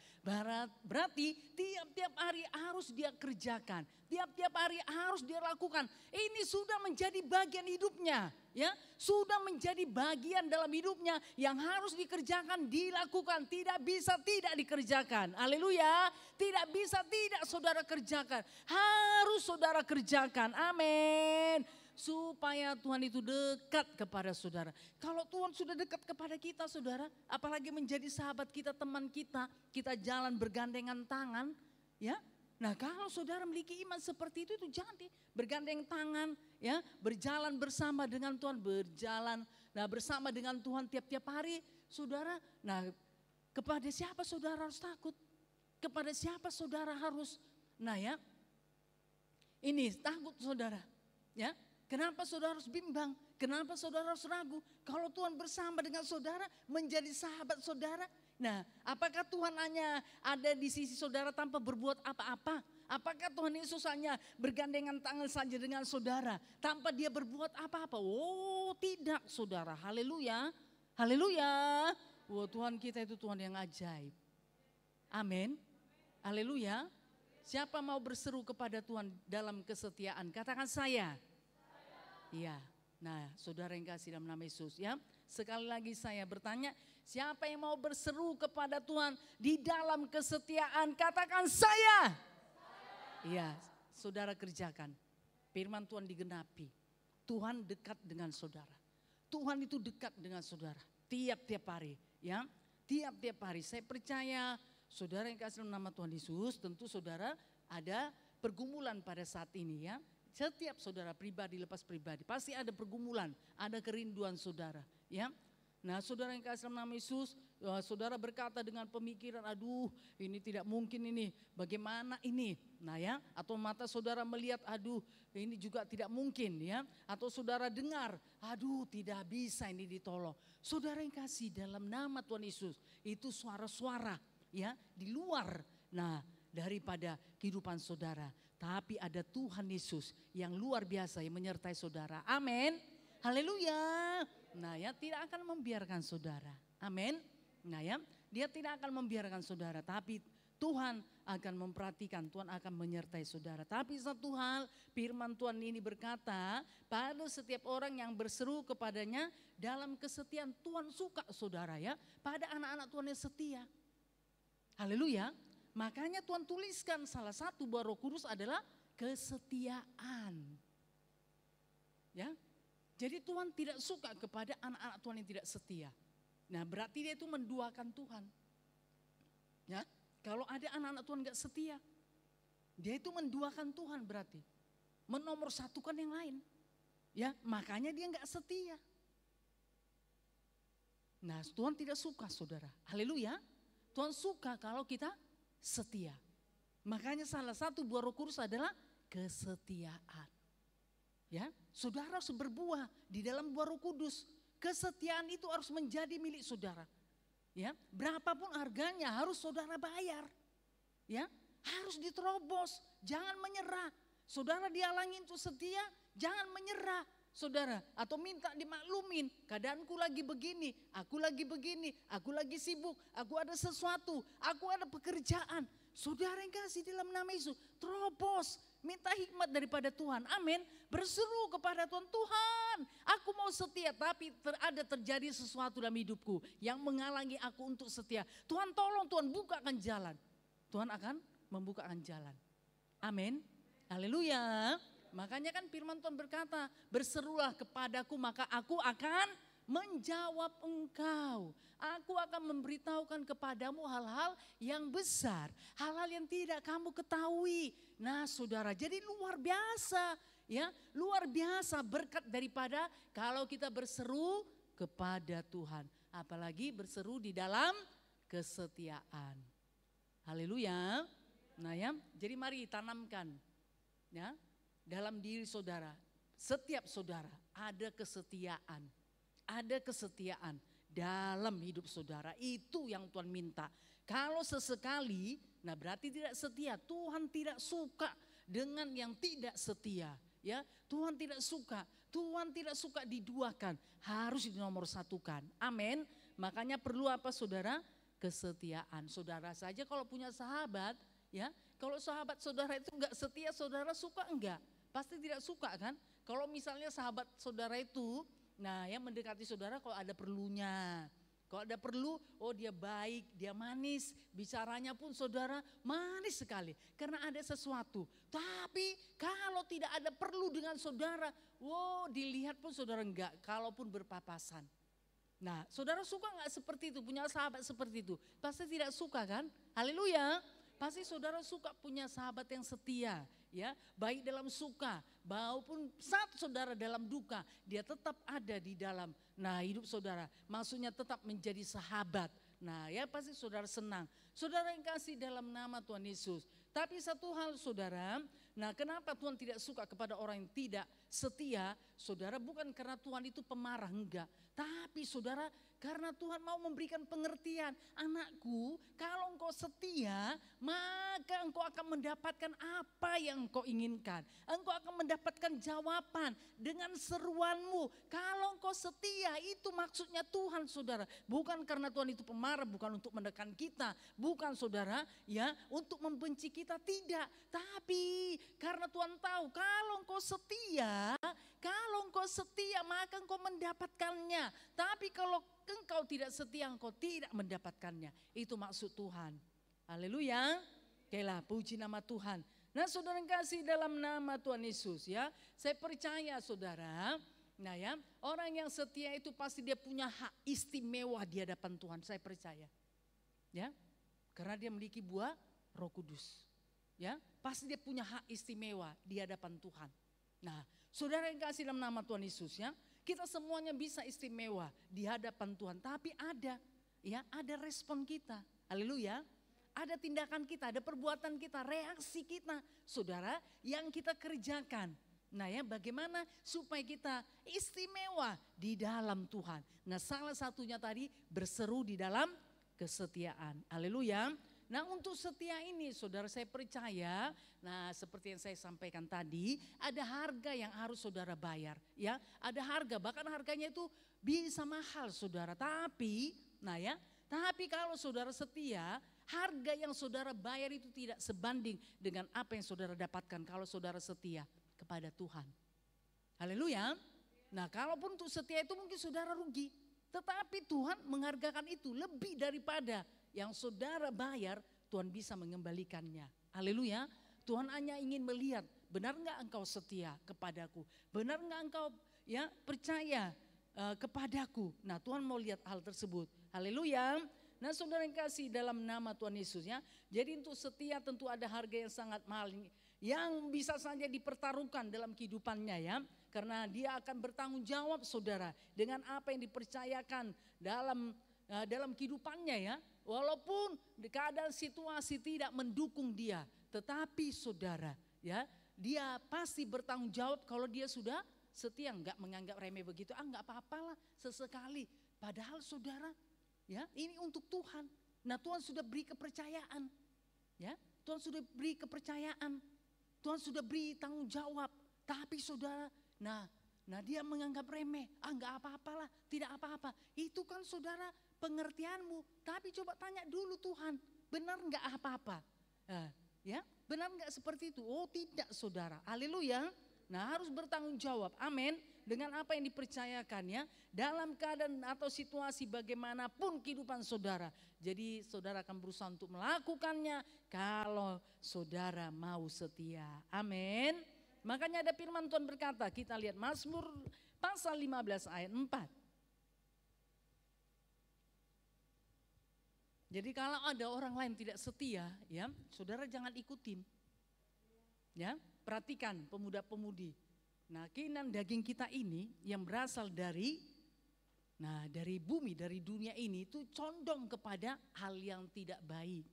Berarti tiap-tiap hari harus dia kerjakan. Tiap-tiap hari harus dia lakukan. Ini sudah menjadi bagian hidupnya. Ya, sudah menjadi bagian dalam hidupnya yang harus dikerjakan, dilakukan. Tidak bisa tidak dikerjakan. Haleluya. Tidak bisa tidak saudara kerjakan. Harus saudara kerjakan. Amin. Supaya Tuhan itu dekat kepada saudara. Kalau Tuhan sudah dekat kepada kita saudara, apalagi menjadi sahabat kita, teman kita jalan bergandengan tangan, ya. Nah, kalau saudara memiliki iman seperti itu jadi bergandeng tangan, ya, berjalan bersama dengan Tuhan, bersama dengan Tuhan tiap-tiap hari, saudara. Nah, kepada siapa saudara harus takut? Kepada siapa saudara harus, nah ya, ini takut saudara, ya. Kenapa saudara harus bimbang? Kenapa saudara harus ragu? Kalau Tuhan bersama dengan saudara, menjadi sahabat saudara. Nah, apakah Tuhan hanya ada di sisi saudara tanpa berbuat apa-apa? Apakah Tuhan Yesus hanya bergandengan tangan saja dengan saudara tanpa dia berbuat apa-apa? Oh, tidak saudara. Haleluya. Haleluya. Oh, Tuhan kita itu Tuhan yang ajaib. Amin. Haleluya. Siapa mau berseru kepada Tuhan dalam kesetiaan? Katakan saya. Iya, nah saudara yang kasih dalam nama Yesus ya. Sekali lagi saya bertanya, siapa yang mau berseru kepada Tuhan di dalam kesetiaan? Katakan saya. Iya, saudara kerjakan. Firman Tuhan digenapi. Tuhan dekat dengan saudara. Tuhan itu dekat dengan saudara. Tiap-tiap hari ya. Tiap-tiap hari saya percaya saudara yang kasih dalam nama Tuhan Yesus, tentu saudara ada pergumulan pada saat ini ya. Setiap saudara pribadi lepas pribadi pasti ada pergumulan, ada kerinduan saudara, ya. Nah, saudara yang kasih dalam nama Yesus, saudara berkata dengan pemikiran, aduh, ini tidak mungkin ini, bagaimana ini? Nah, ya, atau mata saudara melihat, aduh, ini juga tidak mungkin, ya. Atau saudara dengar, aduh, tidak bisa ini ditolong. Saudara yang kasih dalam nama Tuhan Yesus, itu suara-suara, ya, di luar, nah, daripada kehidupan saudara. Tapi ada Tuhan Yesus yang luar biasa yang menyertai saudara. Amin. Haleluya. Nah ya, tidak akan membiarkan saudara. Amin. Nah ya, dia tidak akan membiarkan saudara. Tapi Tuhan akan memperhatikan, Tuhan akan menyertai saudara. Tapi satu hal, firman Tuhan ini berkata, pada setiap orang yang berseru kepadanya dalam kesetiaan, Tuhan suka saudara ya. Pada anak-anak Tuhan yang setia. Haleluya. Makanya Tuhan tuliskan salah satu buah Roh Kudus adalah kesetiaan. Ya. Jadi Tuhan tidak suka kepada anak-anak Tuhan yang tidak setia. Nah, berarti dia itu menduakan Tuhan. Ya. Kalau ada anak-anak Tuhan enggak setia, dia itu menduakan Tuhan berarti. Menomorsatukan yang lain. Ya, makanya dia enggak setia. Nah, Tuhan tidak suka saudara. Haleluya. Tuhan suka kalau kita setia. Makanya salah satu buah Roh Kudus adalah kesetiaan. Ya, saudara harus berbuah di dalam buah Roh Kudus. Kesetiaan itu harus menjadi milik saudara. Ya, berapapun harganya harus saudara bayar. Ya, harus diterobos, jangan menyerah. Saudara dihalangi untuk setia, jangan menyerah. Saudara, atau minta dimaklumin, keadaanku lagi begini, aku lagi sibuk, aku ada sesuatu, aku ada pekerjaan. Saudara yang kasih dalam nama Yesus, terobos, minta hikmat daripada Tuhan, amin. Berseru kepada Tuhan, Tuhan aku mau setia tapi ada terjadi sesuatu dalam hidupku yang menghalangi aku untuk setia. Tuhan tolong, Tuhan bukakan jalan. Tuhan akan membukakan jalan, amin, haleluya. Makanya kan firman Tuhan berkata, berserulah kepadaku maka aku akan menjawab engkau. Aku akan memberitahukan kepadamu hal-hal yang besar, hal-hal yang tidak kamu ketahui. Nah saudara, jadi luar biasa ya, luar biasa berkat daripada kalau kita berseru kepada Tuhan. Apalagi berseru di dalam kesetiaan. Haleluya. Nah ya, jadi mari tanamkan ya. Dalam diri saudara, setiap saudara ada kesetiaan dalam hidup saudara. Itu yang Tuhan minta. Kalau sesekali, nah berarti tidak setia. Tuhan tidak suka dengan yang tidak setia. Ya, Tuhan tidak suka. Tuhan tidak suka diduakan, harus dinomorsatukan. Amin. Makanya perlu apa saudara? Kesetiaan. Saudara saja kalau punya sahabat, ya, kalau sahabat saudara itu enggak setia, saudara suka enggak? Pasti tidak suka kan? Kalau misalnya sahabat saudara itu, nah ya mendekati saudara kalau ada perlunya. Kalau ada perlu, oh dia baik, dia manis, bicaranya pun saudara manis sekali. Karena ada sesuatu. Tapi kalau tidak ada perlu dengan saudara, wow dilihat pun saudara enggak, kalaupun berpapasan. Nah saudara suka enggak seperti itu, punya sahabat seperti itu? Pasti tidak suka kan? Haleluya. Pasti saudara suka punya sahabat yang setia, ya, baik dalam suka maupun saat saudara dalam duka, dia tetap ada di dalam. Nah, hidup saudara, maksudnya tetap menjadi sahabat. Nah, ya pasti saudara senang. Saudara yang kasih dalam nama Tuhan Yesus. Tapi satu hal saudara, nah kenapa Tuhan tidak suka kepada orang yang tidak setia? Saudara, bukan karena Tuhan itu pemarah, enggak. Tapi saudara, karena Tuhan mau memberikan pengertian. Anakku, kalau engkau setia, maka engkau akan mendapatkan apa yang engkau inginkan. Engkau akan mendapatkan jawaban dengan seruanmu. Kalau engkau setia, itu maksudnya Tuhan saudara. Bukan karena Tuhan itu pemarah, bukan untuk menekan kita. Bukan saudara, ya, untuk membenci kita, tidak. Tapi karena Tuhan tahu kalau engkau setia, maka engkau mendapatkannya. Tapi kalau engkau tidak setia, engkau tidak mendapatkannya. Itu maksud Tuhan. Haleluya. Okelah, puji nama Tuhan. Nah saudara yang kasih dalam nama Tuhan Yesus ya. Saya percaya saudara, nah ya, orang yang setia itu pasti dia punya hak istimewa di hadapan Tuhan. Saya percaya. Ya, karena dia memiliki buah Roh Kudus. Ya, pasti dia punya hak istimewa di hadapan Tuhan. Nah, saudara yang kasih dalam nama Tuhan Yesus ya, kita semuanya bisa istimewa di hadapan Tuhan, tapi ada respon kita. Haleluya. Ada tindakan kita, ada perbuatan kita, reaksi kita, saudara, yang kita kerjakan. Nah ya, bagaimana supaya kita istimewa di dalam Tuhan. Nah, salah satunya tadi berseru di dalam kesetiaan. Haleluya. Nah, untuk setia ini saudara, saya percaya, nah seperti yang saya sampaikan tadi, ada harga yang harus saudara bayar. Ya, ada harga, bahkan harganya itu bisa mahal saudara. Tapi kalau saudara setia, harga yang saudara bayar itu tidak sebanding dengan apa yang saudara dapatkan kalau saudara setia kepada Tuhan. Haleluya. Nah, kalaupun untuk setia itu mungkin saudara rugi. Tetapi Tuhan menghargakan itu lebih daripada yang saudara bayar, Tuhan bisa mengembalikannya. Haleluya. Tuhan hanya ingin melihat, benar enggak engkau setia kepadaku? Benar enggak engkau percaya kepadaku? Nah, Tuhan mau lihat hal tersebut. Haleluya. Nah, saudara yang kasih dalam nama Tuhan Yesus ya. Jadi untuk setia tentu ada harga yang sangat mahal yang bisa saja dipertaruhkan dalam kehidupannya ya. Karena dia akan bertanggung jawab saudara dengan apa yang dipercayakan dalam kehidupannya ya. Walaupun keadaan situasi tidak mendukung dia, tetapi saudara ya, dia pasti bertanggung jawab kalau dia sudah setia, enggak menganggap remeh begitu. Enggak apa-apalah sesekali. Padahal saudara, ya, ini untuk Tuhan. Nah, Tuhan sudah beri kepercayaan. Ya, Tuhan sudah beri kepercayaan. Tuhan sudah beri tanggung jawab. Tapi saudara, nah dia menganggap remeh. Enggak apa-apalah, tidak apa-apa. Itu kan saudara pengertianmu. Tapi coba tanya dulu Tuhan, benar enggak apa-apa? Ya, benar enggak seperti itu? Oh, tidak saudara. Haleluya. Nah, harus bertanggung jawab. Amin. Dengan apa yang dipercayakan ya. Dalam keadaan atau situasi bagaimanapun kehidupan saudara. Jadi saudara akan berusaha untuk melakukannya kalau saudara mau setia. Amin. Makanya ada firman Tuhan berkata, kita lihat Mazmur pasal 15 ayat 4. Jadi kalau ada orang lain tidak setia, ya, saudara jangan ikutin. Ya, perhatikan pemuda-pemudi. Nah, keinginan daging kita ini yang berasal dari bumi, dari dunia ini itu condong kepada hal yang tidak baik.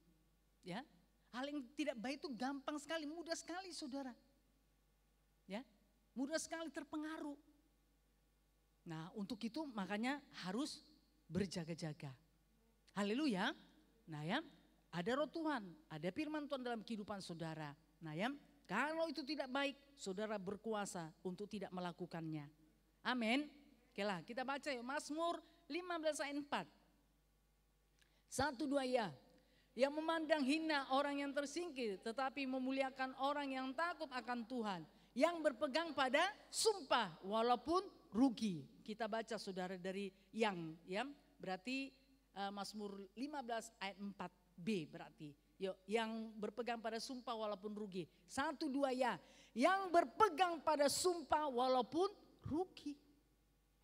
Ya, hal yang tidak baik itu gampang sekali, mudah sekali saudara. Ya, mudah sekali terpengaruh. Nah, untuk itu makanya harus berjaga-jaga. Haleluya. Nah ya, ada roh Tuhan, ada firman Tuhan dalam kehidupan saudara. Nah ya, Kalau itu tidak baik, saudara berkuasa untuk tidak melakukannya. Amin. Oke lah, kita baca yuk Mazmur 15 ayat 4. 1, 2 ya. Yang memandang hina orang yang tersingkir, tetapi memuliakan orang yang takut akan Tuhan. Yang berpegang pada sumpah walaupun rugi. Kita baca saudara dari yang ya. Berarti Mazmur 15 ayat 4b berarti. Yuk, yang berpegang pada sumpah walaupun rugi. 1, 2 ya. Yang berpegang pada sumpah walaupun rugi.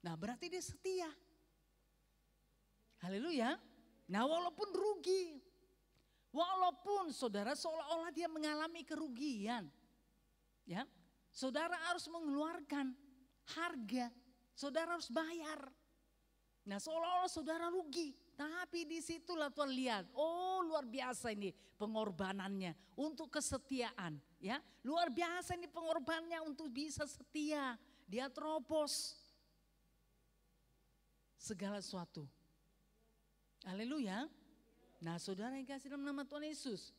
Nah berarti dia setia. Haleluya. Nah walaupun rugi. Walaupun saudara seolah-olah dia mengalami kerugian. Ya, saudara harus mengeluarkan harga. Saudara harus bayar. Nah seolah-olah saudara rugi. Tapi disitulah Tuhan lihat, oh luar biasa ini pengorbanannya untuk kesetiaan. Ya, luar biasa ini pengorbanannya untuk bisa setia. Dia terobos segala sesuatu. Haleluya. Nah saudara yang kasih dalam nama Tuhan Yesus.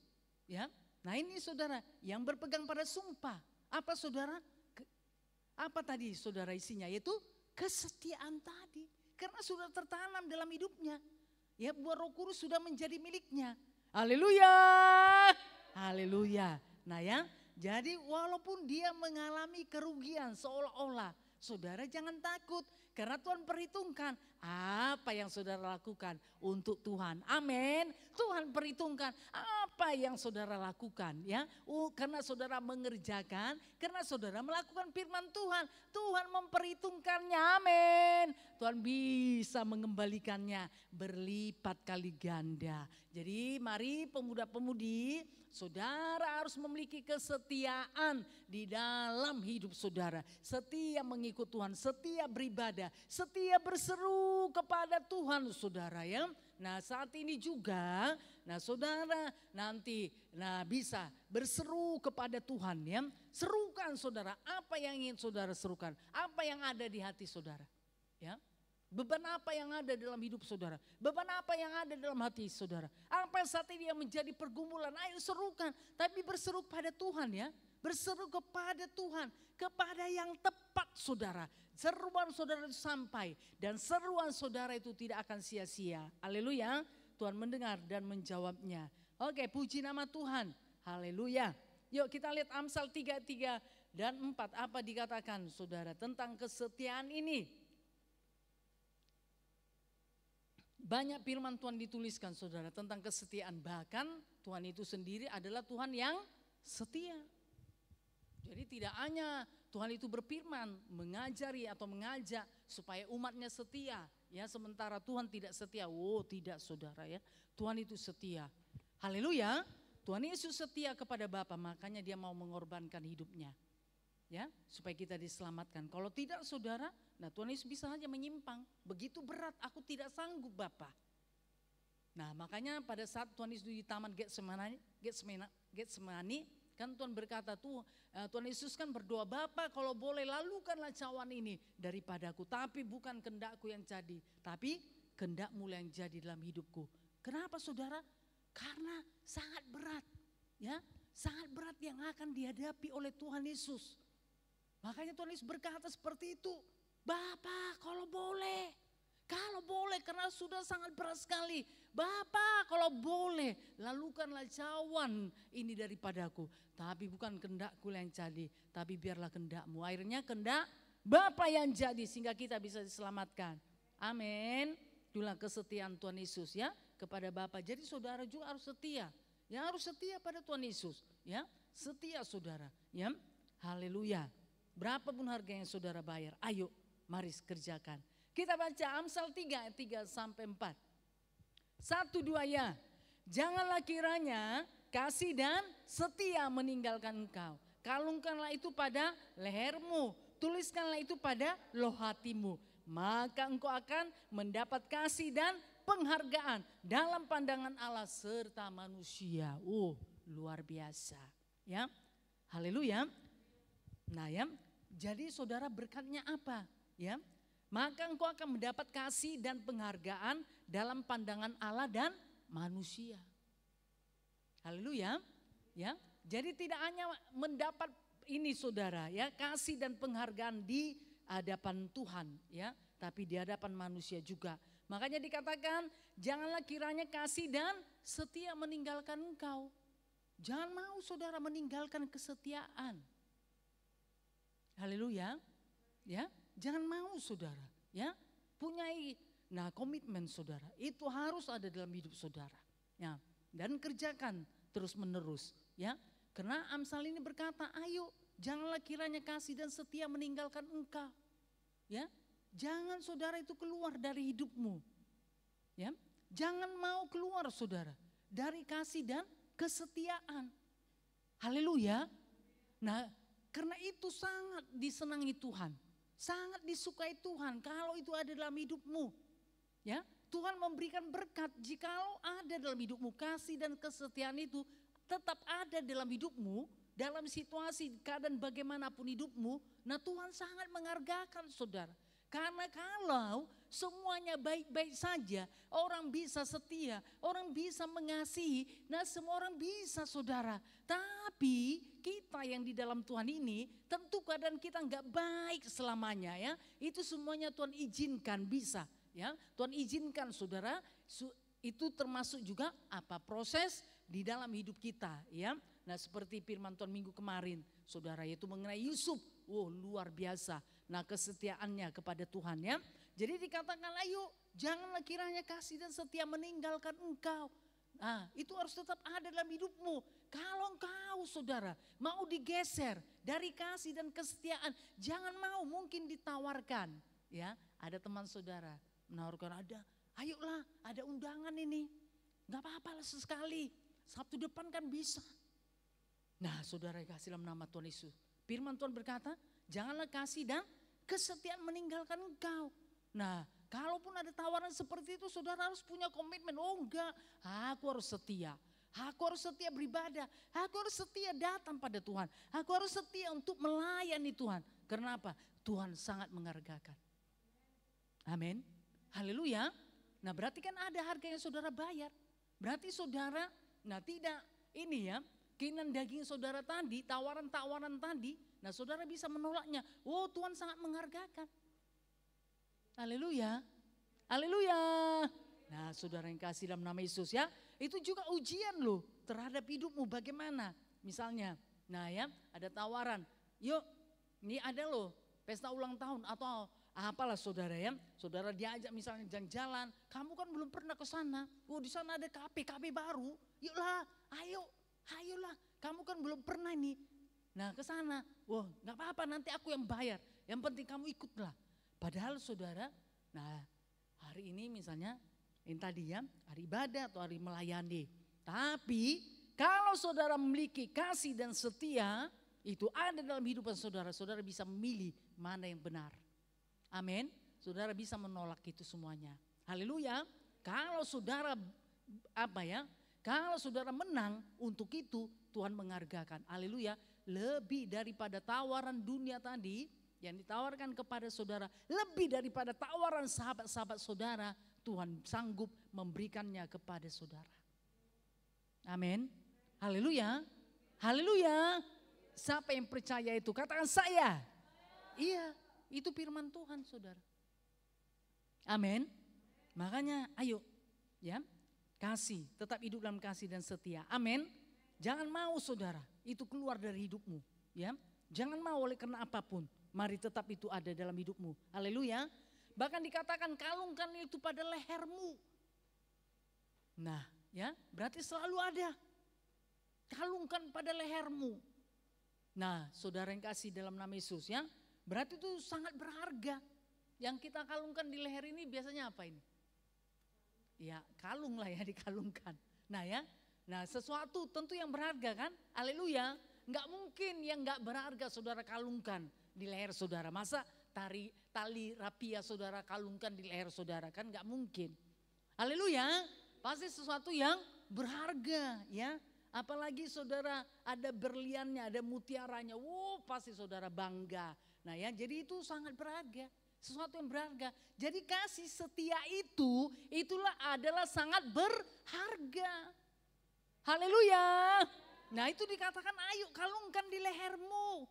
Ya, nah ini saudara yang berpegang pada sumpah. Apa saudara? Apa tadi saudara isinya? Yaitu kesetiaan tadi. Karena sudah tertanam dalam hidupnya. Ya, buah Roh Kudus sudah menjadi miliknya. Haleluya. Haleluya. Nah ya, jadi walaupun dia mengalami kerugian seolah-olah, saudara jangan takut. Karena Tuhan perhitungkan apa yang saudara lakukan untuk Tuhan. Amin. Tuhan perhitungkan apa yang saudara lakukan ya. Karena saudara mengerjakan, karena saudara melakukan firman Tuhan. Tuhan memperhitungkannya. Amin. Tuhan bisa mengembalikannya berlipat kali ganda. Jadi mari pemuda-pemudi, saudara harus memiliki kesetiaan di dalam hidup saudara. Setia mengikut Tuhan, setia beribadah, setia berseru kepada Tuhan saudara ya. Nah saat ini juga, nah saudara nanti bisa berseru kepada Tuhan ya. Serukan saudara, apa yang ingin saudara serukan, apa yang ada di hati saudara ya. Beban apa yang ada dalam hidup saudara? Beban apa yang ada dalam hati saudara? Apa yang saat ini yang menjadi pergumulan? Ayo serukan, tapi berseru pada Tuhan ya. Berseru kepada Tuhan, kepada yang tepat saudara. Seruan saudara itu sampai dan seruan saudara itu tidak akan sia-sia. Haleluya, Tuhan mendengar dan menjawabnya. Oke, puji nama Tuhan. Haleluya. Yuk kita lihat Amsal 3 dan 4. Apa dikatakan saudara tentang kesetiaan ini? Banyak firman Tuhan dituliskan saudara tentang kesetiaan. Bahkan Tuhan itu sendiri adalah Tuhan yang setia. Jadi tidak hanya Tuhan itu berfirman, mengajari atau mengajak supaya umatnya setia. Ya, sementara Tuhan tidak setia. Oh tidak saudara ya, Tuhan itu setia. Haleluya, Tuhan Yesus setia kepada Bapa, makanya dia mau mengorbankan hidupnya. Ya, supaya kita diselamatkan. Kalau tidak saudara, nah Tuhan Yesus bisa saja menyimpang. Begitu berat, aku tidak sanggup Bapa. Nah makanya pada saat Tuhan Yesus di taman Getsemani, kan Tuhan berkata Tuhan Yesus kan berdoa, Bapa kalau boleh lalukanlah cawan ini daripadaku. Tapi bukan kehendakku yang jadi, tapi kehendak-Mu yang jadi dalam hidupku. Kenapa saudara? Karena sangat berat. Ya, sangat berat yang akan dihadapi oleh Tuhan Yesus. Makanya Tuhan Yesus berkata seperti itu. Bapa kalau boleh karena sudah sangat berat sekali. Bapa kalau boleh lalukanlah cawan ini daripadaku. Tapi bukan kehendakku yang jadi, tapi biarlah kehendak-Mu. Akhirnya kehendak Bapa yang jadi sehingga kita bisa diselamatkan. Amin. Itulah kesetiaan Tuhan Yesus ya kepada Bapa. Jadi saudara juga harus setia. Ya harus setia pada Tuhan Yesus. Ya setia saudara. Ya haleluya. Berapapun harga yang saudara bayar, ayo mari kerjakan. Kita baca Amsal 3 ayat 3 sampai 4. 1, 2 ya. Janganlah kiranya kasih dan setia meninggalkan engkau. Kalungkanlah itu pada lehermu, tuliskanlah itu pada loh hatimu. Maka engkau akan mendapat kasih dan penghargaan dalam pandangan Allah serta manusia. Luar biasa. Ya, haleluya. Nah ya, jadi saudara berkatnya apa? Ya, maka engkau akan mendapat kasih dan penghargaan dalam pandangan Allah dan manusia. Haleluya. Ya, Jadi tidak hanya mendapat ini saudara ya, kasih dan penghargaan di hadapan Tuhan ya, tapi di hadapan manusia juga. Makanya dikatakan janganlah kiranya kasih dan setia meninggalkan engkau. Jangan mau saudara meninggalkan kesetiaan. Haleluya. Ya, jangan mau saudara ya, punyai komitmen saudara. Itu harus ada dalam hidup saudara. Ya, dan kerjakan terus menerus ya. Karena Amsal ini berkata, ayo janganlah kiranya kasih dan setia meninggalkan engkau. Ya, jangan saudara itu keluar dari hidupmu. Ya, jangan mau keluar saudara dari kasih dan kesetiaan. Haleluya. Nah, karena itu sangat disenangi Tuhan, sangat disukai Tuhan kalau itu ada dalam hidupmu. Ya, Tuhan memberikan berkat jikalau ada dalam hidupmu, kasih dan kesetiaan itu tetap ada dalam hidupmu, dalam situasi keadaan bagaimanapun hidupmu. Nah, Tuhan sangat menghargakan saudara. Karena kalau semuanya baik-baik saja, orang bisa setia, orang bisa mengasihi, nah semua orang bisa saudara. Tapi kita yang di dalam Tuhan ini, tentu keadaan kita enggak baik selamanya ya. Itu semuanya Tuhan izinkan bisa ya. Tuhan izinkan saudara, itu termasuk juga apa proses di dalam hidup kita ya. Nah seperti firman Tuhan minggu kemarin saudara, yaitu mengenai Yusuf. Wow, luar biasa. Nah kesetiaannya kepada Tuhan ya. Jadi dikatakan ayo janganlah kiranya kasih dan setia meninggalkan engkau. Nah itu harus tetap ada dalam hidupmu. Kalau engkau saudara mau digeser dari kasih dan kesetiaan, jangan mau mungkin ditawarkan ya. Ada teman saudara menawarkan, ayolah ada undangan ini. Gak apa-apa lah sesekali, Sabtu depan kan bisa. Nah saudara kasih dalam nama Tuhan Yesus. Firman Tuhan berkata, janganlah kasih dan kesetiaan meninggalkan engkau. Nah, kalaupun ada tawaran seperti itu, saudara harus punya komitmen. Oh enggak, aku harus setia. Aku harus setia beribadah. Aku harus setia datang pada Tuhan. Aku harus setia untuk melayani Tuhan. Karena apa? Tuhan sangat menghargakan. Amin. Haleluya. Nah berarti kan ada harga yang saudara bayar. Berarti saudara, nah tidak ini ya. Keinginan daging saudara tadi, tawaran-tawaran tadi, nah saudara bisa menolaknya. Oh Tuhan sangat menghargakan. Haleluya, haleluya. Nah saudara yang kasih dalam nama Yesus ya, itu juga ujian loh terhadap hidupmu bagaimana. Misalnya, nah ya ada tawaran, yuk ini ada loh pesta ulang tahun atau apalah saudara ya. Saudara diajak misalnya jalan-jalan, kamu kan belum pernah ke sana. Oh di sana ada kafe baru, yuklah ayolah, kamu kan belum pernah nih. Nah ke sana, wah nggak apa-apa nanti aku yang bayar. Yang penting kamu ikutlah. Padahal saudara, nah hari ini misalnya yang tadi ya hari ibadah atau hari melayani. Tapi kalau saudara memiliki kasih dan setia, itu ada dalam kehidupan saudara. Saudara bisa memilih mana yang benar. Amin. Saudara bisa menolak itu semuanya. Haleluya. Kalau saudara kalau saudara menang untuk itu Tuhan menghargakan. Haleluya. Lebih daripada tawaran dunia tadi yang ditawarkan kepada saudara. Lebih daripada tawaran sahabat-sahabat saudara. Tuhan sanggup memberikannya kepada saudara. Amin. Haleluya. Haleluya. Siapa yang percaya itu? Katakan saya. Iya, itu firman Tuhan saudara. Amin. Makanya ayo ya. Kasih, tetap hidup dalam kasih dan setia. Amin. Jangan mau saudara, itu keluar dari hidupmu. Ya, jangan mau oleh karena apapun. Mari tetap itu ada dalam hidupmu. Haleluya. Bahkan dikatakan kalungkan itu pada lehermu. Nah, ya, berarti selalu ada. Kalungkan pada lehermu. Nah, saudara yang kasih dalam nama Yesus ya, berarti itu sangat berharga. Yang kita kalungkan di leher ini biasanya apa ini? Ya kalung lah ya, dikalungkan. Nah ya, nah sesuatu tentu yang berharga kan, haleluya. Nggak mungkin yang nggak berharga saudara kalungkan di leher saudara. Masa tali rapia saudara kalungkan di leher saudara, kan nggak mungkin. Haleluya, pasti sesuatu yang berharga ya. Apalagi saudara ada berliannya, ada mutiaranya, wow pasti saudara bangga. Nah ya, jadi itu sangat berharga. Sesuatu yang berharga. Jadi kasih setia itulah adalah sangat berharga. Haleluya. Nah itu dikatakan ayo kalungkan di lehermu.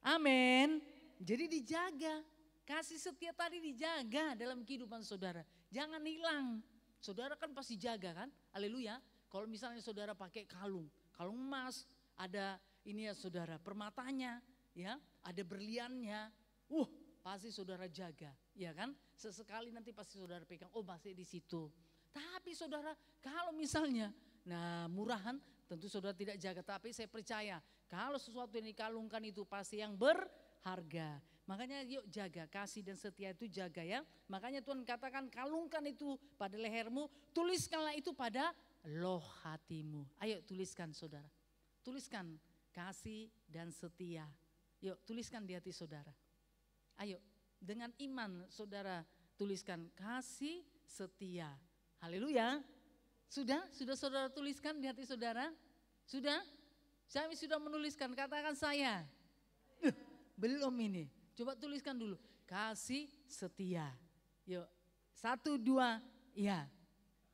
Amin. Jadi dijaga. Kasih setia tadi dijaga dalam kehidupan saudara. Jangan hilang. Saudara kan pasti jaga kan? Haleluya. Kalau misalnya saudara pakai kalung emas, ada ini ya saudara, permatanya, ya, ada berliannya. Pasti saudara jaga, ya kan? Sesekali nanti pasti saudara pegang, oh masih di situ. Tapi saudara, kalau misalnya, nah murahan, tentu saudara tidak jaga. Tapi saya percaya, kalau sesuatu yang dikalungkan itu pasti yang berharga. Makanya yuk jaga, kasih dan setia itu jaga ya. Makanya Tuhan katakan kalungkan itu pada lehermu, tuliskanlah itu pada loh hatimu. Ayo tuliskan saudara, tuliskan kasih dan setia. Yuk tuliskan di hati saudara. Ayo dengan iman saudara tuliskan kasih setia. Haleluya. Sudah saudara tuliskan di hati saudara? Sudah? Saya sudah menuliskan, katakan saya. Belum ini. Coba tuliskan dulu, kasih setia. Yuk, 1, 2, ya.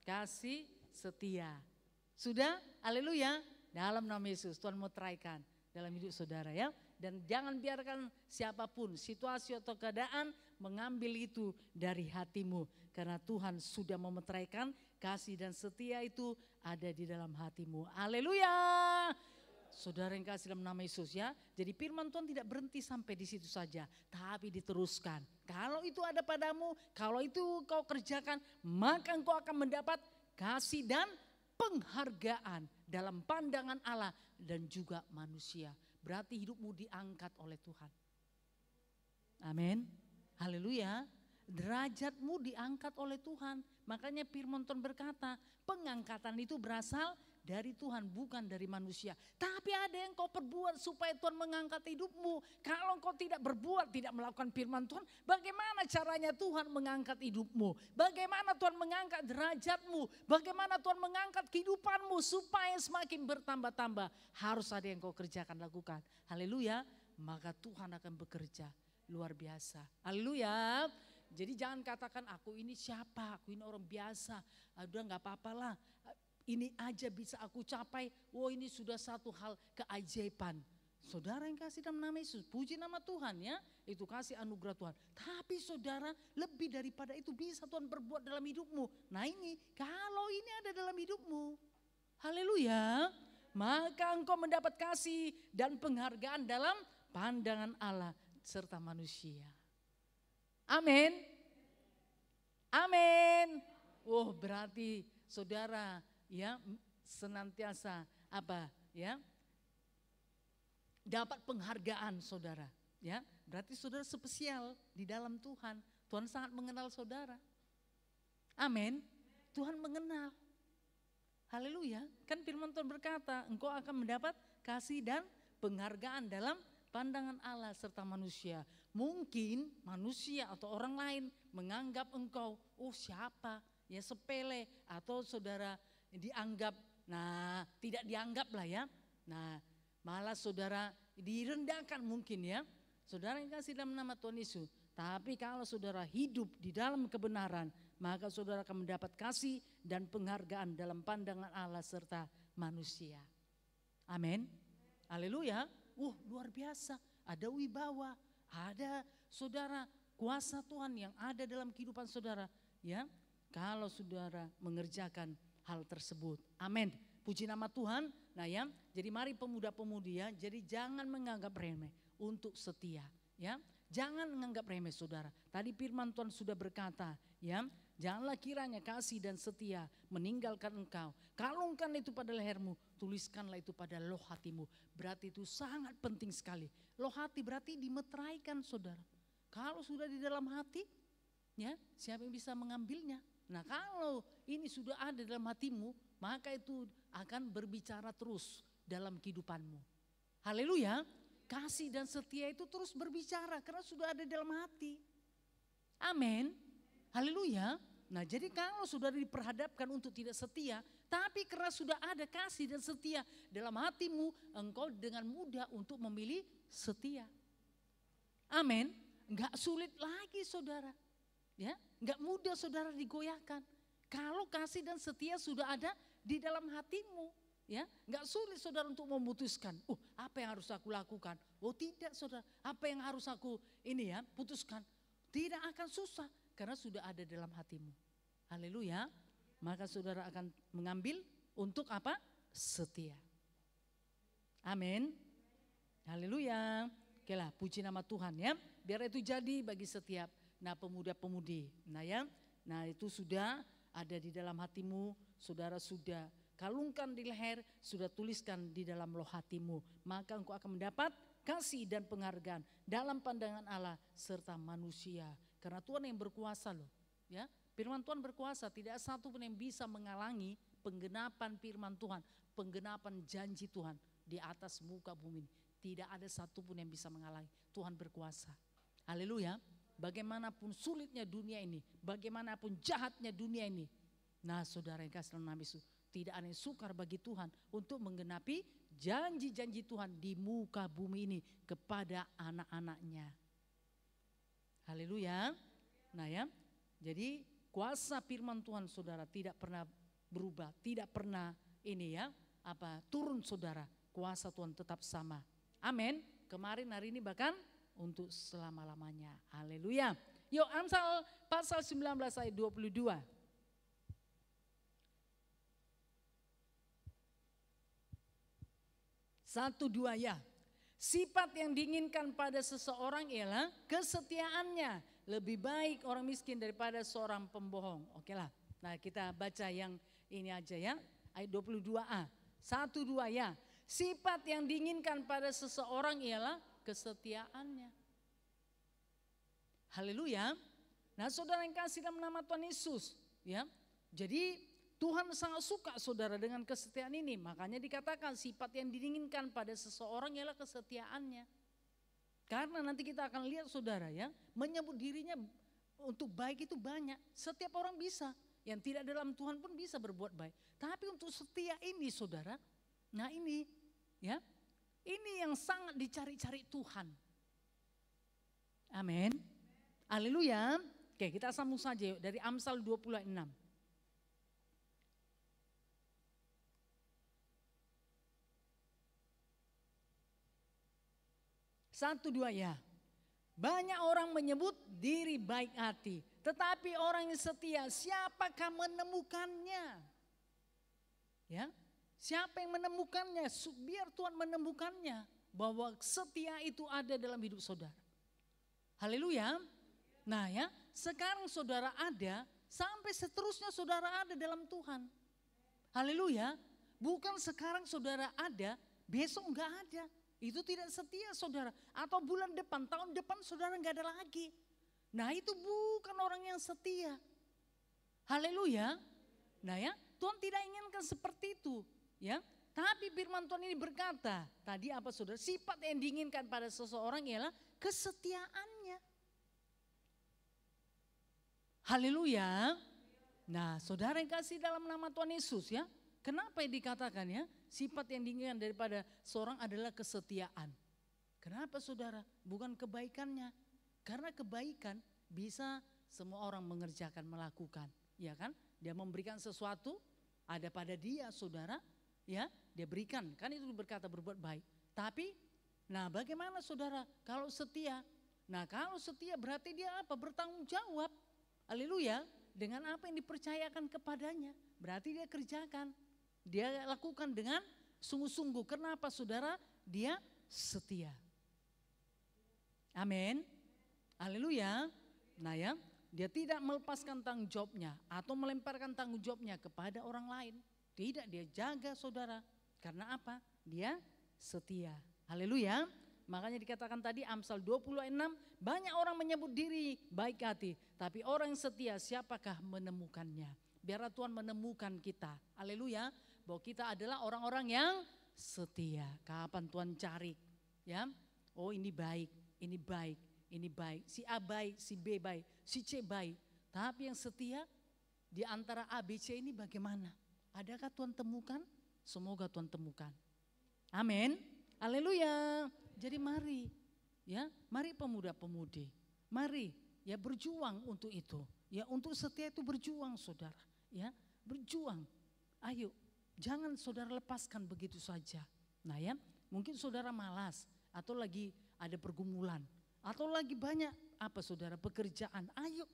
Kasih setia. Sudah? Haleluya. Dalam nama Yesus, Tuhan mau teraikan dalam hidup saudara ya. Dan jangan biarkan siapapun, situasi atau keadaan mengambil itu dari hatimu. Karena Tuhan sudah memeteraikan kasih dan setia itu ada di dalam hatimu. Haleluya. Saudara yang kasih dalam nama Yesus ya. Jadi firman Tuhan tidak berhenti sampai di situ saja. Tapi diteruskan. Kalau itu ada padamu, kalau itu kau kerjakan, maka engkau akan mendapat kasih dan penghargaan dalam pandangan Allah dan juga manusia. Berarti hidupmu diangkat oleh Tuhan. Amin. Haleluya. Derajatmu diangkat oleh Tuhan. Makanya firman Tuhan berkata, pengangkatan itu berasal dari Tuhan, bukan dari manusia. Tapi ada yang kau perbuat supaya Tuhan mengangkat hidupmu. Kalau kau tidak berbuat, tidak melakukan firman Tuhan, bagaimana caranya Tuhan mengangkat hidupmu? Bagaimana Tuhan mengangkat derajatmu? Bagaimana Tuhan mengangkat kehidupanmu supaya semakin bertambah-tambah? Harus ada yang kau kerjakan, lakukan. Haleluya. Maka Tuhan akan bekerja luar biasa. Haleluya. Jadi jangan katakan aku ini siapa, aku ini orang biasa. Udah gak apa-apalah. Ini aja bisa aku capai, ini sudah satu hal keajaiban. Saudara yang kasih dalam nama Yesus, puji nama Tuhan ya, itu kasih anugerah Tuhan. Tapi saudara lebih daripada itu bisa Tuhan berbuat dalam hidupmu. Nah ini, kalau ini ada dalam hidupmu, haleluya, maka engkau mendapat kasih dan penghargaan dalam pandangan Allah serta manusia. Amin. Amin. Berarti saudara ya senantiasa apa ya dapat penghargaan saudara ya, berarti saudara spesial di dalam Tuhan. Tuhan sangat mengenal saudara. Amin. Tuhan mengenal. Haleluya. Kan firman Tuhan berkata, engkau akan mendapat kasih dan penghargaan dalam pandangan Allah serta manusia. Mungkin manusia atau orang lain menganggap engkau siapa ya, sepele, atau saudara dianggap, nah tidak dianggap lah ya. Nah malah saudara direndahkan mungkin ya. Saudara yang kasih dalam nama Tuhan Yesus. Tapi kalau saudara hidup di dalam kebenaran, maka saudara akan mendapat kasih dan penghargaan dalam pandangan Allah serta manusia. Amin. Haleluya. Luar biasa. Ada wibawa, ada saudara kuasa Tuhan yang ada dalam kehidupan saudara ya. Kalau saudara mengerjakan hal tersebut. Amin. Puji nama Tuhan. Nah ya, jadi mari pemuda-pemudi ya, jadi jangan menganggap remeh untuk setia ya. Jangan menganggap remeh saudara. Tadi firman Tuhan sudah berkata ya, janganlah kiranya kasih dan setia meninggalkan engkau. Kalungkan itu pada lehermu, tuliskanlah itu pada loh hatimu. Berarti itu sangat penting sekali. Loh hati berarti dimeteraikan saudara. Kalau sudah di dalam hati ya, siapa yang bisa mengambilnya? Nah kalau ini sudah ada dalam hatimu, maka itu akan berbicara terus dalam kehidupanmu. Haleluya. Kasih dan setia itu terus berbicara karena sudah ada dalam hati. Amin. Haleluya. Nah jadi kalau sudah diperhadapkan untuk tidak setia, tapi karena sudah ada kasih dan setia dalam hatimu, engkau dengan mudah untuk memilih setia. Amin. Enggak sulit lagi saudara. Ya, enggak mudah saudara digoyahkan. Kalau kasih dan setia sudah ada di dalam hatimu, Ya, nggak sulit saudara untuk memutuskan. Apa yang harus aku lakukan? Oh tidak saudara, apa yang harus aku putuskan? Tidak akan susah karena sudah ada dalam hatimu. Haleluya. Maka saudara akan mengambil untuk apa? Setia. Amin. Haleluya. Oke lah, puji nama Tuhan ya. Biar itu jadi bagi setiap pemuda-pemudi. Nah itu sudah ada di dalam hatimu, saudara sudah kalungkan di leher, sudah tuliskan di dalam loh hatimu. Maka engkau akan mendapat kasih dan penghargaan dalam pandangan Allah serta manusia. Karena Tuhan yang berkuasa loh. Ya, firman Tuhan berkuasa, tidak satu pun yang bisa menghalangi penggenapan firman Tuhan, penggenapan janji Tuhan di atas muka bumi. Tidak ada satu pun yang bisa menghalangi. Tuhan berkuasa. Haleluya. Bagaimanapun sulitnya dunia ini, bagaimanapun jahatnya dunia ini. Nah saudara yang kasih dalam nama Yesus, tidak ada yang sukar bagi Tuhan untuk menggenapi janji-janji Tuhan di muka bumi ini kepada anak-anaknya. Haleluya. Nah ya, jadi kuasa firman Tuhan saudara tidak pernah berubah, tidak pernah turun saudara. Kuasa Tuhan tetap sama. Amin. Kemarin, hari ini bahkan untuk selama-lamanya. Haleluya. Yuk Amsal pasal 19 ayat 22. Satu dua ya. Sifat yang diinginkan pada seseorang ialah kesetiaannya. Lebih baik orang miskin daripada seorang pembohong. Oke lah. Nah kita baca yang ini aja ya. Ayat 22a. Satu dua ya. Sifat yang diinginkan pada seseorang ialah kesetiaannya. Haleluya. Nah saudara yang kasih dalam nama Tuhan Yesus. Ya. Jadi Tuhan sangat suka saudara dengan kesetiaan ini. Makanya dikatakan sifat yang diinginkan pada seseorang ialah kesetiaannya. Karena nanti kita akan lihat saudara ya. Menyebut dirinya untuk baik itu banyak. Setiap orang bisa. Yang tidak dalam Tuhan pun bisa berbuat baik. Tapi untuk setia ini saudara. Nah ini ya. Ini yang sangat dicari-cari Tuhan. Amin. Haleluya. Oke kita sambung saja yuk dari Amsal 26. Satu dua ya. Banyak orang menyebut diri baik hati. Tetapi orang yang setia siapakah menemukannya? Ya. Siapa yang menemukannya? Biar Tuhan menemukannya. Bahwa setia itu ada dalam hidup saudara. Haleluya. Nah ya. Sekarang saudara ada. Sampai seterusnya saudara ada dalam Tuhan. Haleluya. Bukan sekarang saudara ada. Besok enggak ada. Itu tidak setia saudara. Atau bulan depan, tahun depan saudara enggak ada lagi. Nah itu bukan orang yang setia. Haleluya. Nah ya, Tuhan tidak inginkan seperti itu. Ya, tapi firman Tuhan ini berkata, tadi apa saudara? Sifat yang diinginkan pada seseorang ialah kesetiaannya. Haleluya. Nah saudara yang kasih dalam nama Tuhan Yesus ya. Kenapa yang dikatakan ya? Sifat yang diinginkan daripada seorang adalah kesetiaan. Kenapa saudara? Bukan kebaikannya. Karena kebaikan bisa semua orang mengerjakan, melakukan. Ya kan? Dia memberikan sesuatu, ada pada dia saudara. Ya, dia berikan. Kan itu berkata berbuat baik. Tapi, nah bagaimana saudara? Kalau setia. Nah kalau setia berarti dia apa? Bertanggung jawab. Haleluya. Dengan apa yang dipercayakan kepadanya. Berarti dia kerjakan. Dia lakukan dengan sungguh-sungguh. Kenapa saudara? Dia setia. Amin. Haleluya. Nah ya, dia tidak melepaskan tanggung jawabnya atau melemparkan tanggung jawabnya kepada orang lain. Tidak, dia jaga saudara. Karena apa? Dia setia. Haleluya. Makanya dikatakan tadi Amsal 26, banyak orang menyebut diri baik hati. Tapi orang yang setia siapakah menemukannya? Biarlah Tuhan menemukan kita. Haleluya. Bahwa kita adalah orang-orang yang setia. Kapan Tuhan cari? Ya, oh ini baik, ini baik, ini baik. Si A baik, si B baik, si C baik. Tapi yang setia di antara A, B, C ini bagaimana? Adakah Tuhan temukan? Semoga Tuhan temukan. Amin. Haleluya. Jadi mari, ya, mari pemuda-pemudi, mari ya berjuang untuk itu. Ya untuk setia itu berjuang saudara. Ya berjuang. Ayo Jangan saudara lepaskan begitu saja. Nah ya, mungkin saudara malas atau lagi ada pergumulan atau lagi banyak saudara pekerjaan. Ayo,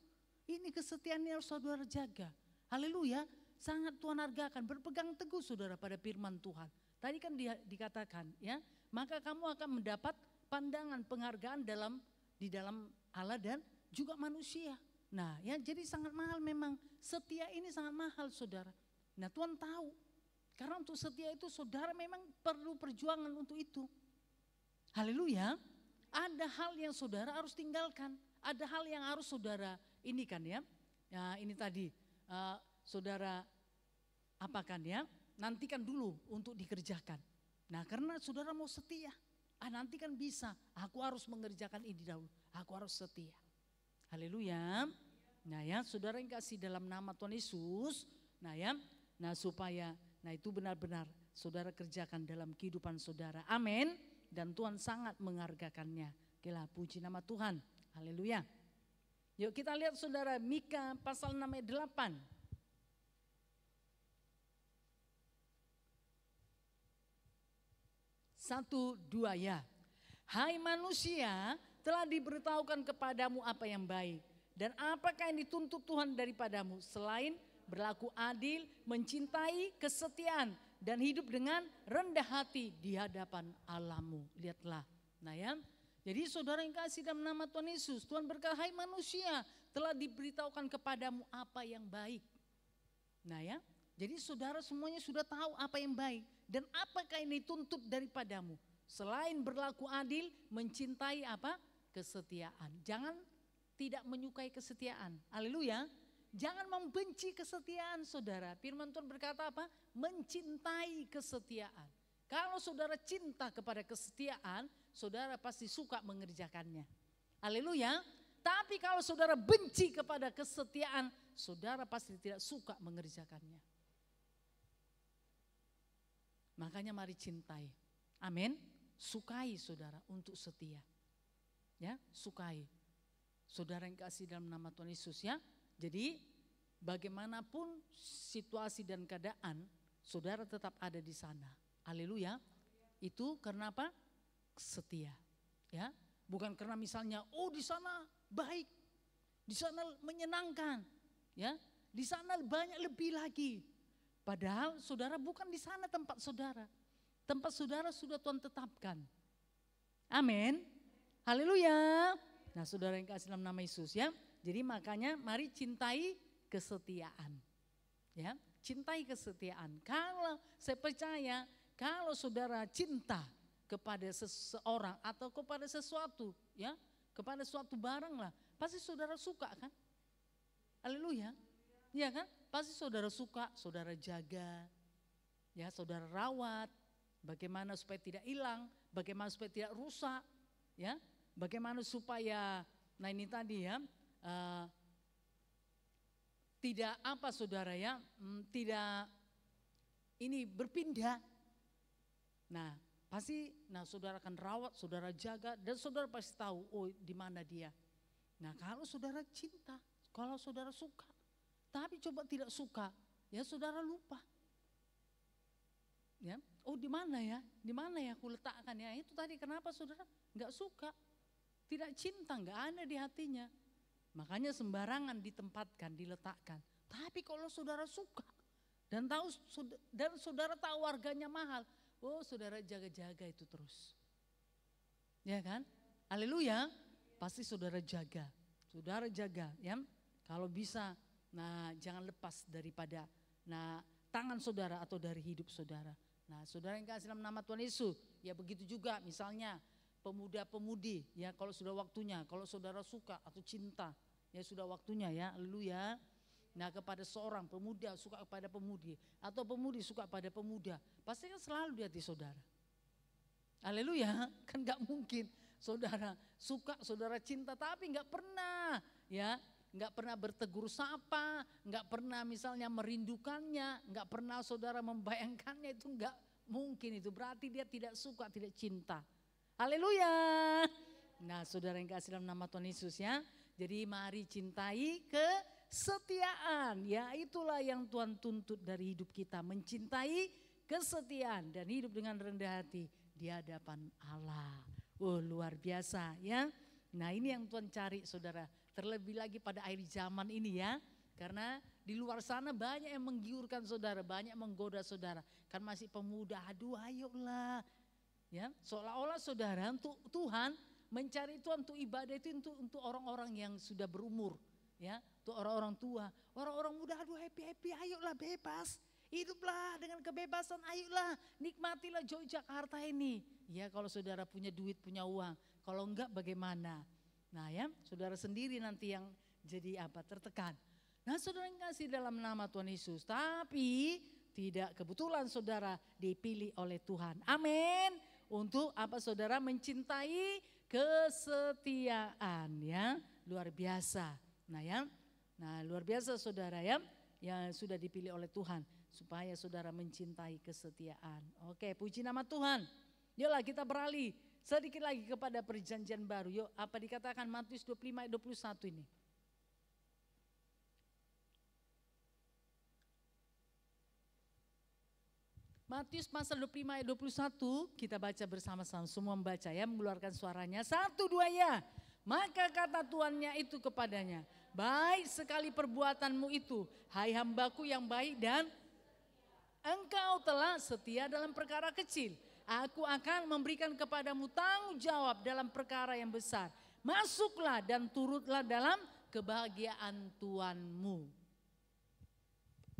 ini kesetiaan yang harus saudara jaga. Haleluya, sangat Tuhan hargakan. Berpegang teguh saudara pada firman Tuhan. Tadi kan dikatakan ya, maka kamu akan mendapat pandangan penghargaan di dalam Allah dan juga manusia. Nah ya, jadi sangat mahal memang. Setia ini sangat mahal saudara. Nah Tuhan tahu. Karena untuk setia itu saudara memang perlu perjuangan untuk itu. Haleluya. Ada hal yang saudara harus tinggalkan. Ada hal yang harus saudara ini kan ya. Ya ini tadi saudara apakan ya. Nantikan dulu untuk dikerjakan. Nah karena saudara mau setia. Nanti kan bisa. Aku harus mengerjakan ini dahulu. Aku harus setia. Haleluya. Nah ya saudara yang kasih dalam nama Tuhan Yesus. Nah ya. Nah supaya itu benar-benar saudara kerjakan dalam kehidupan saudara. Amin. Dan Tuhan sangat menghargakannya. Okelah, puji nama Tuhan. Haleluya. Yuk kita lihat saudara Mika pasal 6 ayat 8. Satu, dua ya. Hai manusia, telah diberitahukan kepadamu apa yang baik. Dan apakah yang dituntut Tuhan daripadamu selain berlaku adil, mencintai, kesetiaan, dan hidup dengan rendah hati di hadapan Allahmu. Lihatlah. Nah ya, jadi saudara yang kasih dalam nama Tuhan Yesus, Tuhan berkata, hai manusia, telah diberitahukan kepadamu apa yang baik. Nah ya, jadi saudara semuanya sudah tahu apa yang baik. Dan apakah ini tuntut daripadamu? Selain berlaku adil, mencintai kesetiaan. Jangan tidak menyukai kesetiaan. Haleluya. Jangan membenci kesetiaan saudara. Firman Tuhan berkata mencintai kesetiaan. Kalau saudara cinta kepada kesetiaan, saudara pasti suka mengerjakannya. Haleluya. Tapi kalau saudara benci kepada kesetiaan, saudara pasti tidak suka mengerjakannya. Makanya mari cintai. Amin. Sukai saudara untuk setia. Ya, sukai. Saudara yang kasih dalam nama Tuhan Yesus ya. Jadi bagaimanapun situasi dan keadaan, saudara tetap ada di sana. Haleluya. Itu karena apa? Setia. Ya, bukan karena misalnya di sana baik, di sana menyenangkan, ya, di sana banyak lebih lagi. Padahal saudara bukan di sana tempat saudara. Tempat saudara sudah Tuhan tetapkan. Amin. Haleluya. Nah saudara yang kasih dalam nama Yesus ya. Jadi makanya mari cintai kesetiaan. Ya, cintai kesetiaan. Kalau saya percaya, kalau saudara cinta kepada seseorang atau kepada sesuatu, ya, kepada suatu barang lah, pasti saudara suka kan? Haleluya. Iya kan? Pasti saudara suka, saudara jaga, ya, saudara rawat. Bagaimana supaya tidak hilang, bagaimana supaya tidak rusak, ya, bagaimana supaya, nah ini tadi ya, tidak saudara ya, tidak ini berpindah. Nah pasti, saudara akan rawat, saudara jaga, dan saudara pasti tahu, di mana dia. Nah kalau saudara cinta, kalau saudara suka, tapi coba tidak suka, ya saudara lupa. Ya, di mana ya aku letakkan ya, itu tadi kenapa saudara nggak suka, tidak cinta, nggak ada di hatinya. Makanya sembarangan ditempatkan, diletakkan. Tapi kalau saudara suka dan saudara tahu harganya mahal, saudara jaga-jaga itu terus. Ya kan? Haleluya. Pasti saudara jaga. Saudara jaga ya. Kalau bisa, jangan lepas daripada tangan saudara atau dari hidup saudara. Nah, saudara yang kasih dalam nama Tuhan Yesus, ya begitu juga misalnya pemuda-pemudi, ya kalau sudah waktunya, kalau saudara suka atau cinta, ya sudah waktunya ya, haleluya. Nah kepada seorang pemuda suka kepada pemudi, atau pemudi suka pada pemuda, pasti kan selalu di hati saudara. Haleluya, kan gak mungkin saudara suka, saudara cinta, tapi gak pernah ya, gak pernah bertegur sapa, gak pernah misalnya merindukannya, gak pernah saudara membayangkannya, itu gak mungkin, itu berarti dia tidak suka, tidak cinta. Haleluya. Nah, saudara yang kasih dalam nama Tuhan Yesus ya. Jadi mari cintai kesetiaan. Ya, itulah yang Tuhan tuntut dari hidup kita, mencintai kesetiaan dan hidup dengan rendah hati di hadapan Allah. Oh, luar biasa ya. Nah, ini yang Tuhan cari saudara. Terlebih lagi pada akhir zaman ini ya. Karena di luar sana banyak yang menggiurkan saudara, banyak menggoda saudara. Kan masih pemuda, aduh ayolah. Ya, seolah-olah saudara untuk Tuhan, mencari Tuhan untuk ibadah itu untuk orang-orang yang sudah berumur. Ya, untuk orang-orang tua, orang-orang muda, aduh happy, ayolah bebas. Hiduplah dengan kebebasan, ayolah nikmatilah Yogyakarta ini. Ya, kalau saudara punya duit, punya uang. Kalau enggak bagaimana? Nah ya, saudara sendiri nanti yang jadi apa? Tertekan. Nah, saudara yang kasih dalam nama Tuhan Yesus, tapi tidak kebetulan saudara dipilih oleh Tuhan. Amin. Untuk apa saudara? Mencintai kesetiaan ya. Luar biasa. Nah ya, nah luar biasa saudara ya. Yang sudah dipilih oleh Tuhan. Supaya saudara mencintai kesetiaan. Oke, puji nama Tuhan. Yolah kita beralih sedikit lagi kepada perjanjian baru. Yuk, apa dikatakan Matius 25 ayat 21 ini? Matius pasal 25 ayat 21 kita baca bersama-sama, semua membaca ya, mengeluarkan suaranya. 1, 2 ya. Maka kata tuannya itu kepadanya, baik sekali perbuatanmu itu, hai hambaku yang baik dan engkau telah setia dalam perkara kecil. Aku akan memberikan kepadamu tanggung jawab dalam perkara yang besar. Masuklah dan turutlah dalam kebahagiaan Tuhanmu.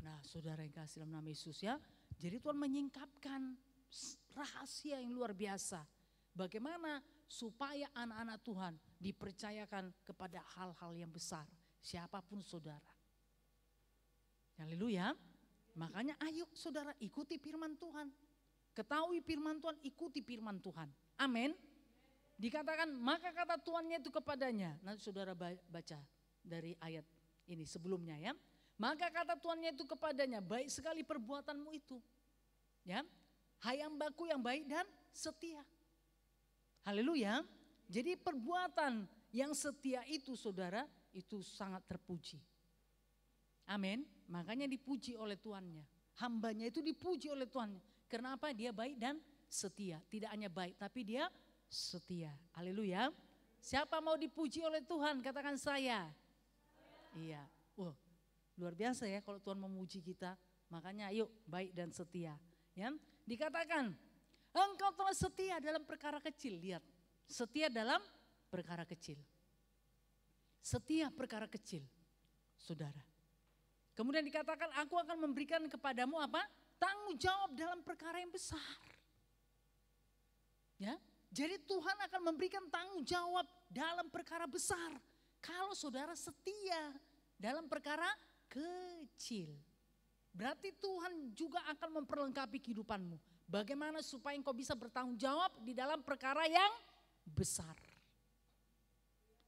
Nah, saudara yang kasih dalam nama Yesus ya. Jadi Tuhan menyingkapkan rahasia yang luar biasa. Bagaimana supaya anak-anak Tuhan dipercayakan kepada hal-hal yang besar. Siapapun saudara. Haleluya. Makanya ayo saudara ikuti firman Tuhan. Ketahui firman Tuhan, ikuti firman Tuhan. Amin. Dikatakan maka kata tuannya itu kepadanya. Nanti saudara baca dari ayat ini sebelumnya ya. Maka kata tuannya itu kepadanya, baik sekali perbuatanmu itu. Ya, hai hambaku yang baik dan setia. Haleluya. Jadi perbuatan yang setia itu saudara, itu sangat terpuji. Amin. Makanya dipuji oleh tuannya. Hambanya itu dipuji oleh tuannya. Kenapa? Dia baik dan setia. Tidak hanya baik, tapi dia setia. Haleluya. Siapa mau dipuji oleh Tuhan? Katakan saya. Iya. Wah. Luar biasa ya kalau Tuhan memuji kita. Makanya ayo baik dan setia. Ya, dikatakan engkau telah setia dalam perkara kecil. Lihat, setia dalam perkara kecil. Setia perkara kecil, saudara. Kemudian dikatakan aku akan memberikan kepadamu apa? Tanggung jawab dalam perkara yang besar. Ya, jadi Tuhan akan memberikan tanggung jawab dalam perkara besar. Kalau saudara setia dalam perkara kecil. Berarti Tuhan juga akan memperlengkapi kehidupanmu. Bagaimana supaya engkau bisa bertanggung jawab di dalam perkara yang besar.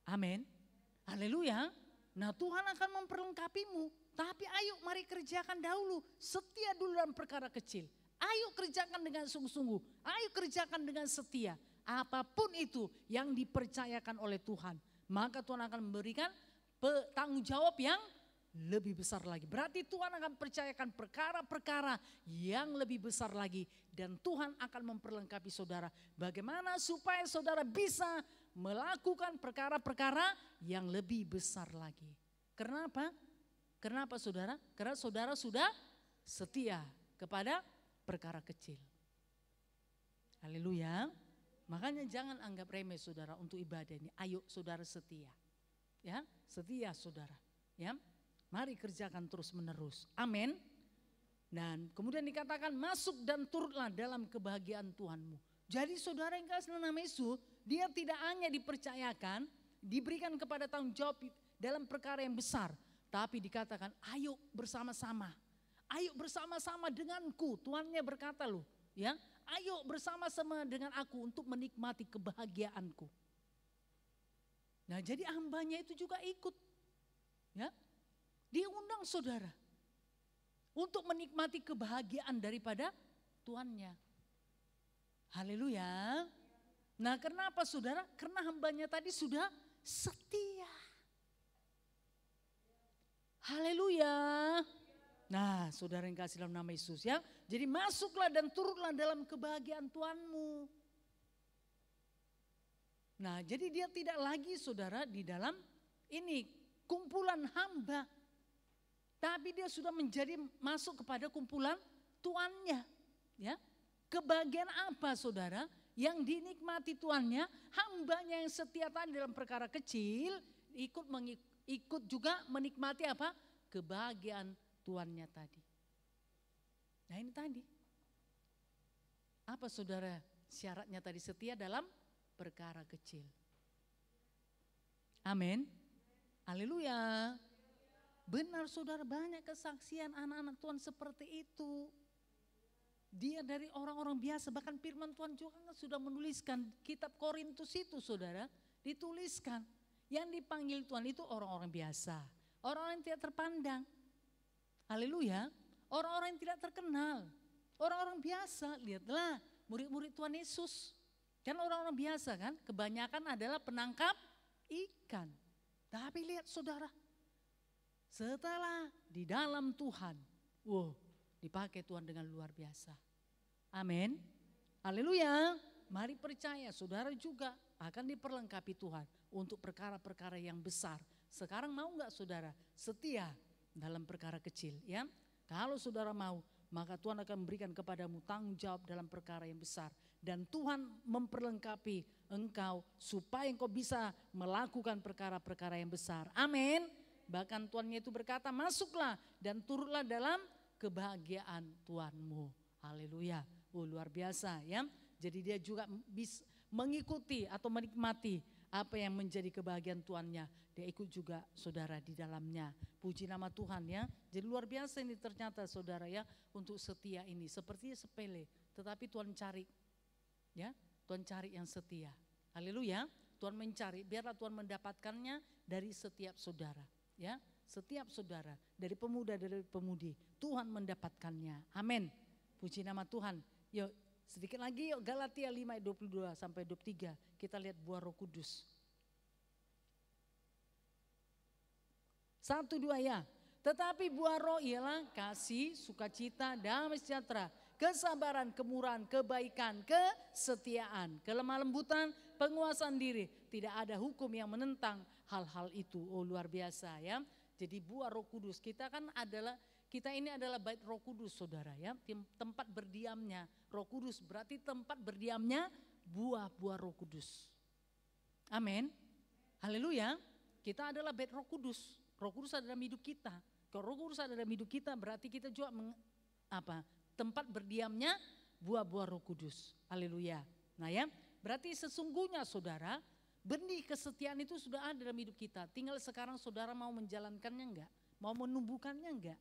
Amin. Haleluya. Nah Tuhan akan memperlengkapimu. Tapi ayo mari kerjakan dahulu. Setia dulu dalam perkara kecil. Ayo kerjakan dengan sungguh-sungguh. Ayo kerjakan dengan setia. Apapun itu yang dipercayakan oleh Tuhan. Maka Tuhan akan memberikan tanggung jawab yang lebih besar lagi. Berarti Tuhan akan percayakan perkara-perkara yang lebih besar lagi. Dan Tuhan akan memperlengkapi saudara. Bagaimana supaya saudara bisa melakukan perkara-perkara yang lebih besar lagi. Kenapa? Kenapa saudara? Karena saudara sudah setia kepada perkara kecil. Haleluya. Makanya jangan anggap remeh saudara untuk ibadah ini. Ayo saudara setia. Ya, setia saudara. Ya. Mari kerjakan terus menerus. Amin. Dan kemudian dikatakan masuk dan turutlah dalam kebahagiaan Tuhanmu. Jadi saudara yang kasih nama Yesus, dia tidak hanya dipercayakan, diberikan kepada tanggung jawab dalam perkara yang besar. Tapi dikatakan ayo bersama-sama. Ayo bersama-sama denganku. Tuannya berkata loh. Ya, ayo bersama-sama dengan aku untuk menikmati kebahagiaanku. Nah jadi hambanya itu juga ikut. Ya. Diundang saudara untuk menikmati kebahagiaan daripada tuannya. Haleluya. Nah kenapa saudara? Karena hambanya tadi sudah setia. Haleluya. Nah saudara yang kasih dalam nama Yesus ya. Jadi masuklah dan turutlah dalam kebahagiaan Tuhanmu. Nah jadi dia tidak lagi saudara di dalam ini kumpulan hamba. Tapi dia sudah menjadi masuk kepada kumpulan tuannya. Ya. Kebahagiaan apa saudara? Yang dinikmati tuannya, hambanya yang setia tadi dalam perkara kecil, ikut juga menikmati apa? Kebahagiaan tuannya tadi. Nah ini tadi. Apa saudara syaratnya tadi? Setia dalam perkara kecil. Amin. Haleluya. Benar saudara, banyak kesaksian anak-anak Tuhan seperti itu. Dia dari orang-orang biasa, bahkan firman Tuhan juga sudah menuliskan kitab Korintus itu saudara, dituliskan. Yang dipanggil Tuhan itu orang-orang biasa, orang-orang yang tidak terpandang. Haleluya, orang-orang yang tidak terkenal, orang-orang biasa. Lihatlah murid-murid Tuhan Yesus, kan orang-orang biasa kan, kebanyakan adalah penangkap ikan. Tapi lihat saudara, setelah di dalam Tuhan, dipakai Tuhan dengan luar biasa. Amin. Haleluya. Mari percaya saudara juga akan diperlengkapi Tuhan untuk perkara-perkara yang besar. Sekarang mau gak saudara setia dalam perkara kecil ya. Kalau saudara mau, maka Tuhan akan memberikan kepadamu tanggung jawab dalam perkara yang besar. Dan Tuhan memperlengkapi engkau supaya engkau bisa melakukan perkara-perkara yang besar. Amin. Bahkan Tuhannya itu berkata, masuklah dan turutlah dalam kebahagiaan Tuhanmu. Haleluya. Luar biasa ya. Jadi dia juga bisa mengikuti atau menikmati apa yang menjadi kebahagiaan Tuhannya. Dia ikut juga saudara di dalamnya. Puji nama Tuhan ya. Jadi luar biasa ini ternyata saudara ya, untuk setia ini. Sepertinya sepele, tetapi Tuhan cari ya. Tuhan cari yang setia. Haleluya. Tuhan mencari, biarlah Tuhan mendapatkannya dari setiap saudara ya. Setiap saudara, dari pemuda, dari pemudi, Tuhan mendapatkannya. Amin. Puji nama Tuhan. Yuk sedikit lagi yuk, Galatia 5 ayat 22 sampai 23. Kita lihat buah Roh Kudus. 1, 2 ya. Tetapi buah roh ialah kasih, sukacita, damai sejahtera, kesabaran, kemurahan, kebaikan, kesetiaan, kelemah lembutan, penguasaan diri. Tidak ada hukum yang menentang hal-hal itu. Luar biasa ya. Jadi buah Roh Kudus, kita ini adalah bait Roh Kudus saudara ya, tempat berdiamnya Roh Kudus, berarti tempat berdiamnya buah-buah Roh Kudus. Amin. Haleluya. Kita adalah bait Roh Kudus. Roh Kudus ada dalam hidup kita. Kalau Roh Kudus ada dalam hidup kita, berarti kita juga tempat berdiamnya buah-buah Roh Kudus. Haleluya. Nah ya, berarti sesungguhnya saudara, benih kesetiaan itu sudah ada dalam hidup kita. Tinggal sekarang saudara mau menjalankannya enggak? Mau menumbuhkannya enggak?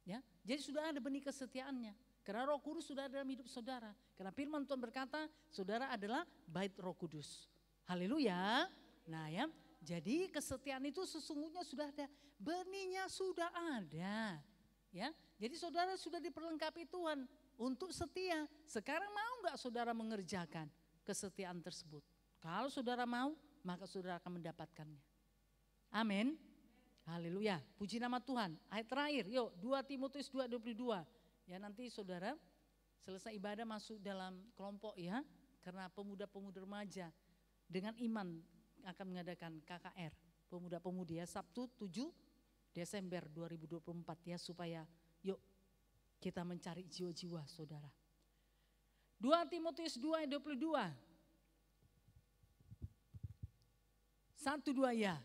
Ya, jadi sudah ada benih kesetiaannya. Karena Roh Kudus sudah ada dalam hidup saudara. Karena firman Tuhan berkata, saudara adalah bait Roh Kudus. Haleluya. Nah ya, jadi kesetiaan itu sesungguhnya sudah ada. Benihnya sudah ada. Ya, jadi saudara sudah diperlengkapi Tuhan untuk setia. Sekarang mau enggak saudara mengerjakan kesetiaan tersebut? Kalau saudara mau, maka saudara akan mendapatkannya. Amin. Haleluya. Puji nama Tuhan. Ayat terakhir, yuk 2 Timotius 2:22. Ya nanti saudara selesai ibadah masuk dalam kelompok ya. Karena pemuda-pemuda remaja dengan iman akan mengadakan KKR. Pemuda-pemudi ya, Sabtu 7 Desember 2024 ya, supaya yuk kita mencari jiwa-jiwa saudara. 2 Timotius 2:22. 1, 2 ya.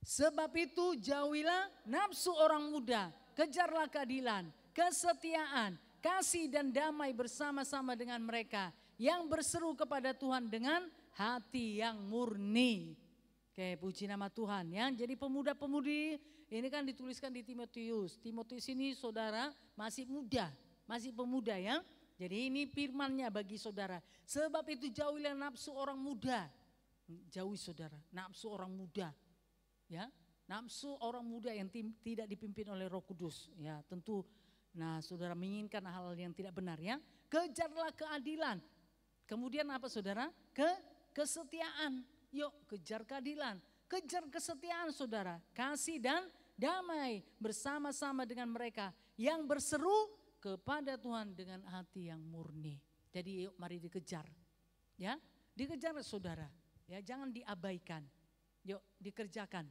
Sebab itu jauhilah nafsu orang muda, kejarlah keadilan, kesetiaan, kasih dan damai bersama-sama dengan mereka yang berseru kepada Tuhan dengan hati yang murni. Oke, puji nama Tuhan ya. Jadi pemuda-pemudi ini kan dituliskan di Timotius. Timotius ini saudara masih muda, masih pemuda ya. Jadi ini firmannya bagi saudara. Sebab itu jauhilah nafsu orang muda. Jauhi saudara, nafsu orang muda. Ya, nafsu orang muda yang tidak dipimpin oleh Roh Kudus. Ya, tentu nah saudara menginginkan hal yang tidak benar ya. Kejarlah keadilan. Kemudian apa saudara? kesetiaan. Yuk kejar keadilan, kejar kesetiaan saudara. Kasih dan damai bersama-sama dengan mereka yang berseru kepada Tuhan dengan hati yang murni. Jadi yuk mari dikejar. Ya, dikejar saudara. Ya, jangan diabaikan. Yuk dikerjakan.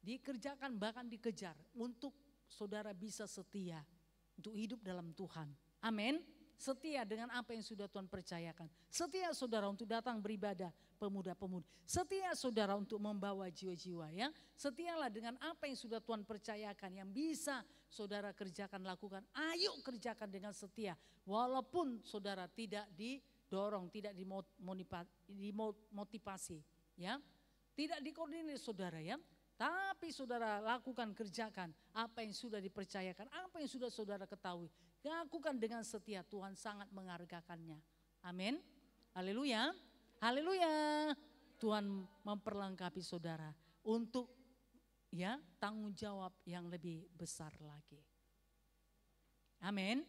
Dikerjakan bahkan dikejar untuk saudara bisa setia untuk hidup dalam Tuhan. Amin. Setia dengan apa yang sudah Tuhan percayakan. Setia saudara untuk datang beribadah pemuda-pemudi. Setia saudara untuk membawa jiwa-jiwa ya. Setialah dengan apa yang sudah Tuhan percayakan yang bisa saudara kerjakan, lakukan. Ayo kerjakan dengan setia. Walaupun saudara tidak didorong, tidak dimotivasi ya. Tidak dikoordinir saudara ya. Tapi saudara lakukan, kerjakan apa yang sudah dipercayakan, apa yang sudah saudara ketahui. Lakukan dengan setia, Tuhan sangat menghargakannya. Amin. Haleluya. Haleluya. Tuhan memperlengkapi saudara untuk ya tanggung jawab yang lebih besar lagi. Amin.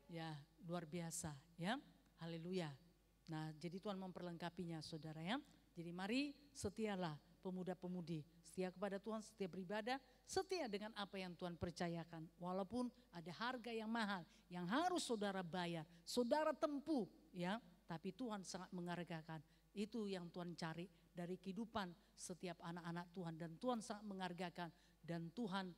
Ya, luar biasa ya. Haleluya. Nah, jadi Tuhan memperlengkapinya saudara ya. Jadi mari setialah pemuda-pemudi, setia kepada Tuhan, setia beribadah, setia dengan apa yang Tuhan percayakan. Walaupun ada harga yang mahal yang harus saudara bayar, saudara tempuh ya, tapi Tuhan sangat menghargakan. Itu yang Tuhan cari dari kehidupan setiap anak-anak Tuhan, dan Tuhan sangat menghargakan, dan Tuhan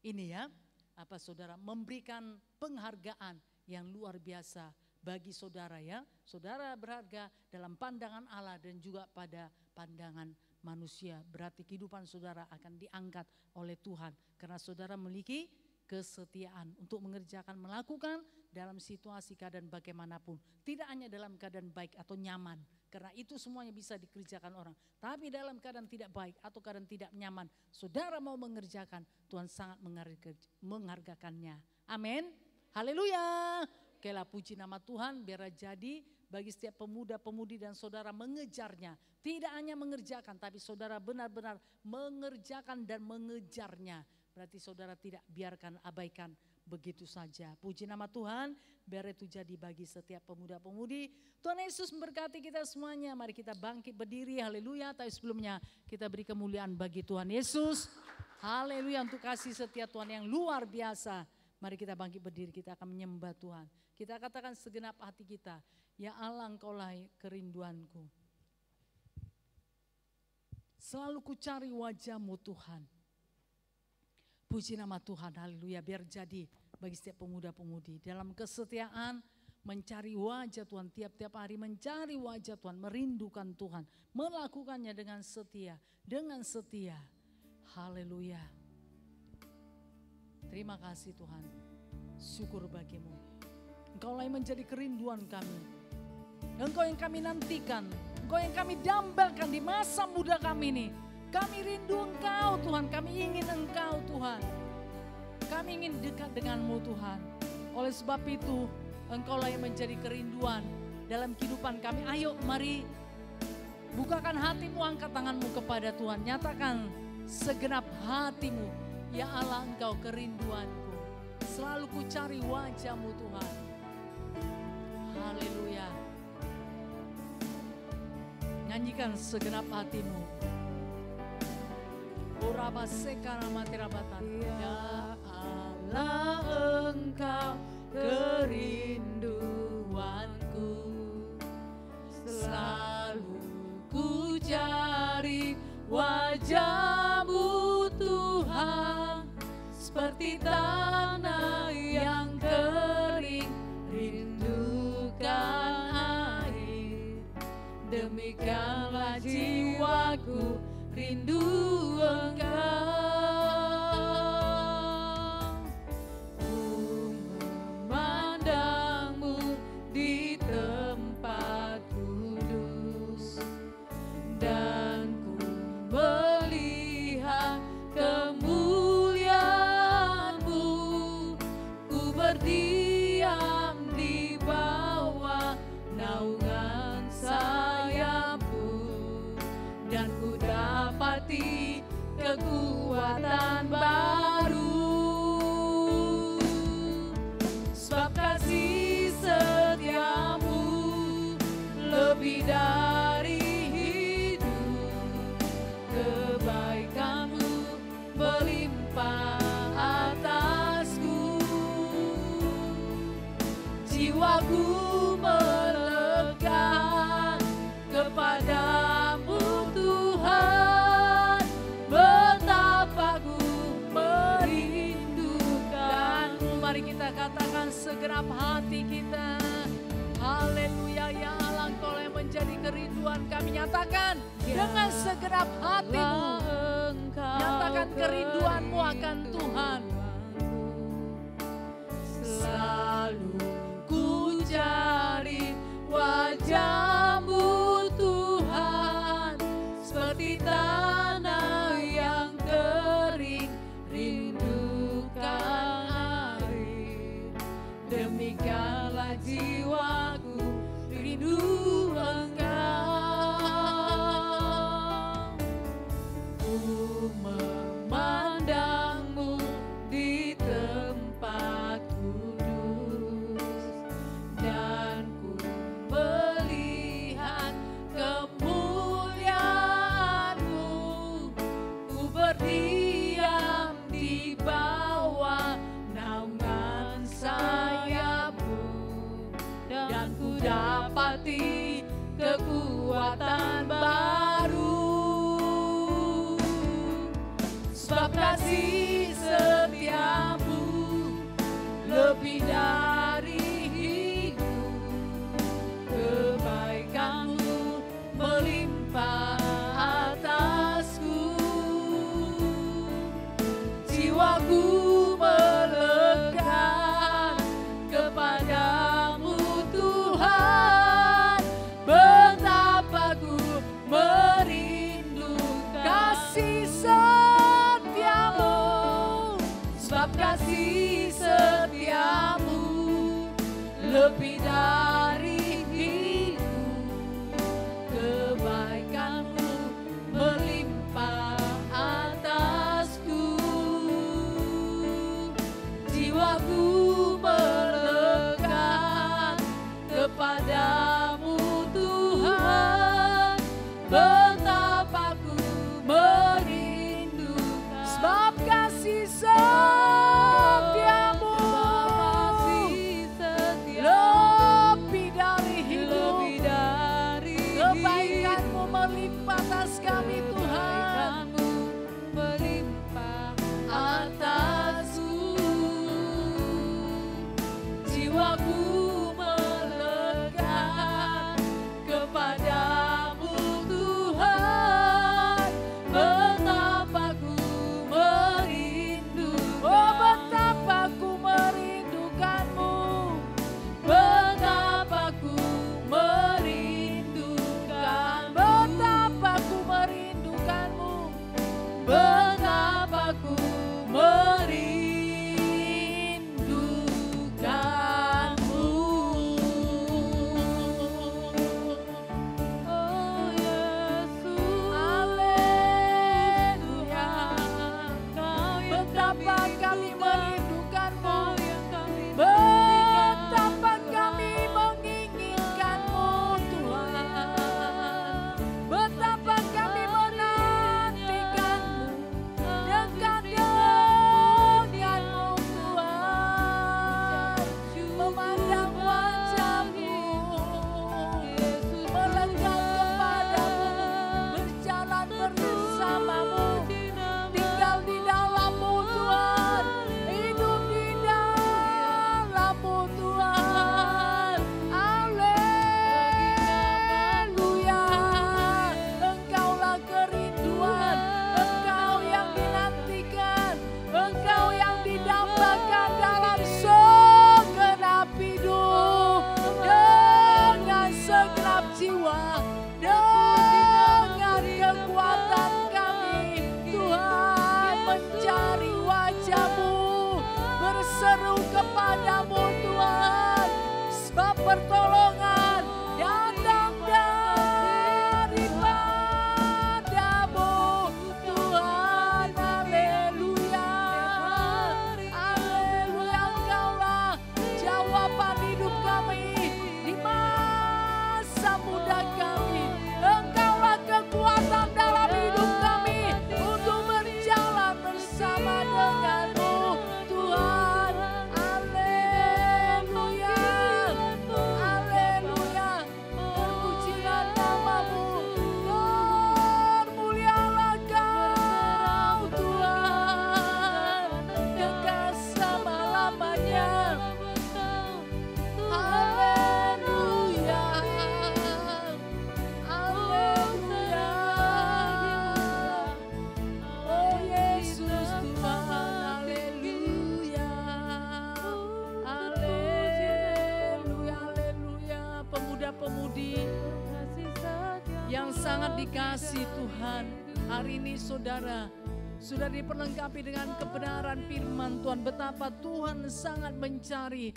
ini ya, apa saudara, memberikan penghargaan yang luar biasa bagi saudara ya. Saudara berharga dalam pandangan Allah dan juga pada pandangan manusia. Berarti kehidupan saudara akan diangkat oleh Tuhan karena saudara memiliki kesetiaan untuk mengerjakan, melakukan dalam situasi keadaan bagaimanapun. Tidak hanya dalam keadaan baik atau nyaman, karena itu semuanya bisa dikerjakan orang. Tapi dalam keadaan tidak baik atau keadaan tidak nyaman, saudara mau mengerjakan, Tuhan sangat menghargakannya. Amin. Haleluya. Okelah, puji nama Tuhan, biar jadi bagi setiap pemuda-pemudi dan saudara mengejarnya. Tidak hanya mengerjakan, tapi saudara benar-benar mengerjakan dan mengejarnya. Berarti saudara tidak biarkan, abaikan begitu saja. Puji nama Tuhan, biar itu jadi bagi setiap pemuda-pemudi. Tuhan Yesus memberkati kita semuanya. Mari kita bangkit berdiri, haleluya. Tapi sebelumnya kita beri kemuliaan bagi Tuhan Yesus. Haleluya, untuk kasih setia Tuhan yang luar biasa. Mari kita bangkit berdiri, kita akan menyembah Tuhan. Kita katakan segenap hati kita, ya Allah, Engkaulah kerinduanku. Selalu ku cari wajah-Mu Tuhan. Puji nama Tuhan, haleluya. Biar jadi bagi setiap pemuda-pemudi dalam kesetiaan mencari wajah Tuhan, tiap-tiap hari mencari wajah Tuhan, merindukan Tuhan, melakukannya dengan setia, haleluya. Terima kasih Tuhan, syukur bagimu. Engkaulah yang menjadi kerinduan kami, Engkau yang kami nantikan, Engkau yang kami dambakan di masa muda kami ini. Kami rindu Engkau Tuhan, kami ingin Engkau Tuhan. Kami ingin dekat denganmu Tuhan. Oleh sebab itu Engkaulah yang menjadi kerinduan dalam kehidupan kami. Ayo mari bukakan hatimu, angkat tanganmu kepada Tuhan. Nyatakan segenap hatimu, ya Allah, Engkau kerinduanku. Selalu ku cari wajah-Mu Tuhan. Haleluya. Nyanyikan segenap hatimu. Uraba sekara matirabatan. Ya Allah, Engkau kerinduanku. Selalu ku cari wajah-Mu Tuhan. Seperti tanah yang kering, rindukan air. Demikianlah jiwaku rindu Engkau. Ku memandang-Mu di tempat kudus, dan ku melihat kemuliaan-Mu. Ku berdiam di bawah naungan sayap-Mu, dan ku dapati kekuatan baru. Sebab kasih setia-Mu lebih dari segenap hati kita. Haleluya ya Allah, Engkau yang menjadi kerinduan kami. Nyatakan dengan segenap hatimu. Nyatakan kerinduanmu akan Tuhan. Selalu ku cari wajah-Mu Tuhan, seperti tanah yang kering rindukan air. Demikianlah jiwaku rindu Engkau. Ku memandang-Mu di tempat kudus, dan ku melihat kemuliaan-Mu. Ku berdiam di bawah naungan sayap-Mu, dan ku dapati kekuatan baru. Sebab kasih setia-Mu lebih dari hidup, kebaikan-Mu melimpah atasku. Jiwaku melekat kepadamu Tuhan, betapa ku merindu kasih setia-Mu. Sebab kasih setia-Mu lebih dari hidup, kebaikan-Mu melimpah atasku. Jiwaku melekat kepadamu Tuhan, betapa ku merindu sebab kasih setia-Mu lebih dari hidup, kebaikan-Mu melimpah atas kami Tuhan, melimpah atasku. Jiwaku melekat kepadamu Tuhan, betapa ku merindu, oh betapa ku merindukan-Mu, betapa ku merindukan, betapa ku merindukan-Mu, betapa ku merindukan-Mu. Oh Yesus, haleluya. Betapa kami merindukan-Mu, betapa kami menginginkan-Mu Tuhan, betapa kami menantikan-Mu, dekat dengan-Mu Tuhan, memandang wajah-Mu, melekat kepadamu, berjalan bersama-Mu, tinggal di dalam-Mu Tuhan, hidup di dalam-Mu Tuhan. Haleluya. Engkaulah kerinduan, Engkau yang dinantikan, Engkau yang didambakan dalam segenap hidup, dengan segenap jiwa, dengan kekuatan kami Tuhan mencari wajah-Mu, berseru kepadamu Tuhan, sebab pertolongan datang daripadamu Tuhan. Haleluya, haleluya. Engkaulah jawaban hidup kami di masa muda kami, Engkaulah kekuatan dalam hidup kami untuk berjalan bersama dengan-Mu Tuhan. Haleluya, haleluya. sangat dikasih Tuhan. Hari ini saudara sudah diperlengkapi dengan kebenaran firman Tuhan. Betapa Tuhan sangat mencari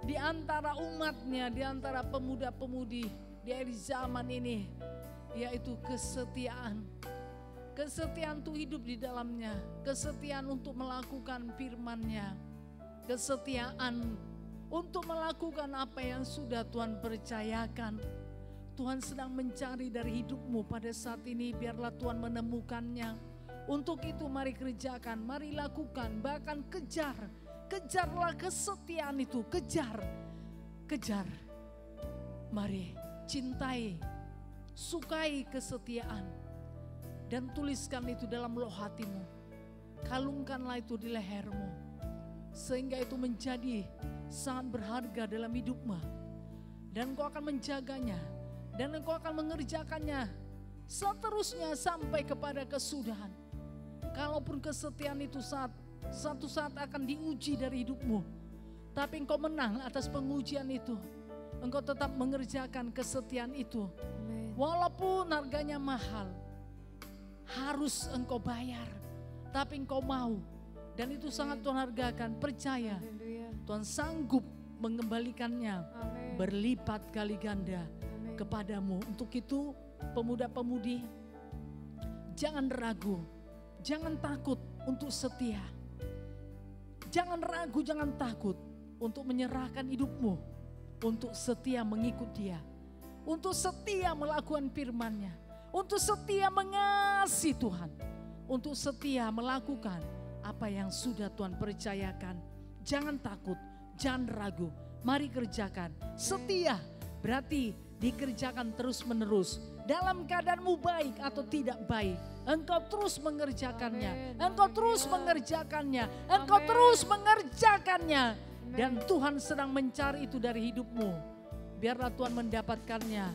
di antara umatnya, di antara pemuda-pemudi di akhir zaman ini, yaitu kesetiaan. Kesetiaan untuk hidup di dalamnya, kesetiaan untuk melakukan firman-Nya, kesetiaan untuk melakukan apa yang sudah Tuhan percayakan. Tuhan sedang mencari dari hidupmu pada saat ini, biarlah Tuhan menemukannya. Untuk itu mari kerjakan, mari lakukan, bahkan kejar. Kejarlah kesetiaan itu, kejar. Mari cintai, sukai kesetiaan. Dan tuliskan itu dalam loh hatimu. Kalungkanlah itu di lehermu. Sehingga itu menjadi sangat berharga dalam hidupmu. Dan engkau akan menjaganya. Dan engkau akan mengerjakannya seterusnya sampai kepada kesudahan. Kalaupun kesetiaan itu satu saat akan diuji dari hidupmu, tapi engkau menang atas pengujian itu. Engkau tetap mengerjakan kesetiaan itu.
Amen.
Walaupun harganya mahal, harus engkau bayar, tapi engkau mau. Dan itu sangat Tuhan hargakan. Percaya,
Haleluya.
Tuhan sanggup mengembalikannya
Amen.
berlipat kali ganda
Amen.
kepadamu. Untuk itu pemuda-pemudi, jangan ragu, jangan takut untuk setia. Jangan ragu, jangan takut untuk menyerahkan hidupmu, untuk setia mengikut Dia, untuk setia melakukan firman-Nya, untuk setia mengasihi Tuhan, untuk setia melakukan apa yang sudah Tuhan percayakan. Jangan takut, jangan ragu, mari kerjakan. Setia berarti dikerjakan terus menerus. Dalam keadaanmu baik atau tidak baik, engkau terus mengerjakannya.
Amen.
Engkau terus mengerjakannya. Engkau terus mengerjakannya. Dan Tuhan sedang mencari itu dari hidupmu. Biarlah Tuhan mendapatkannya.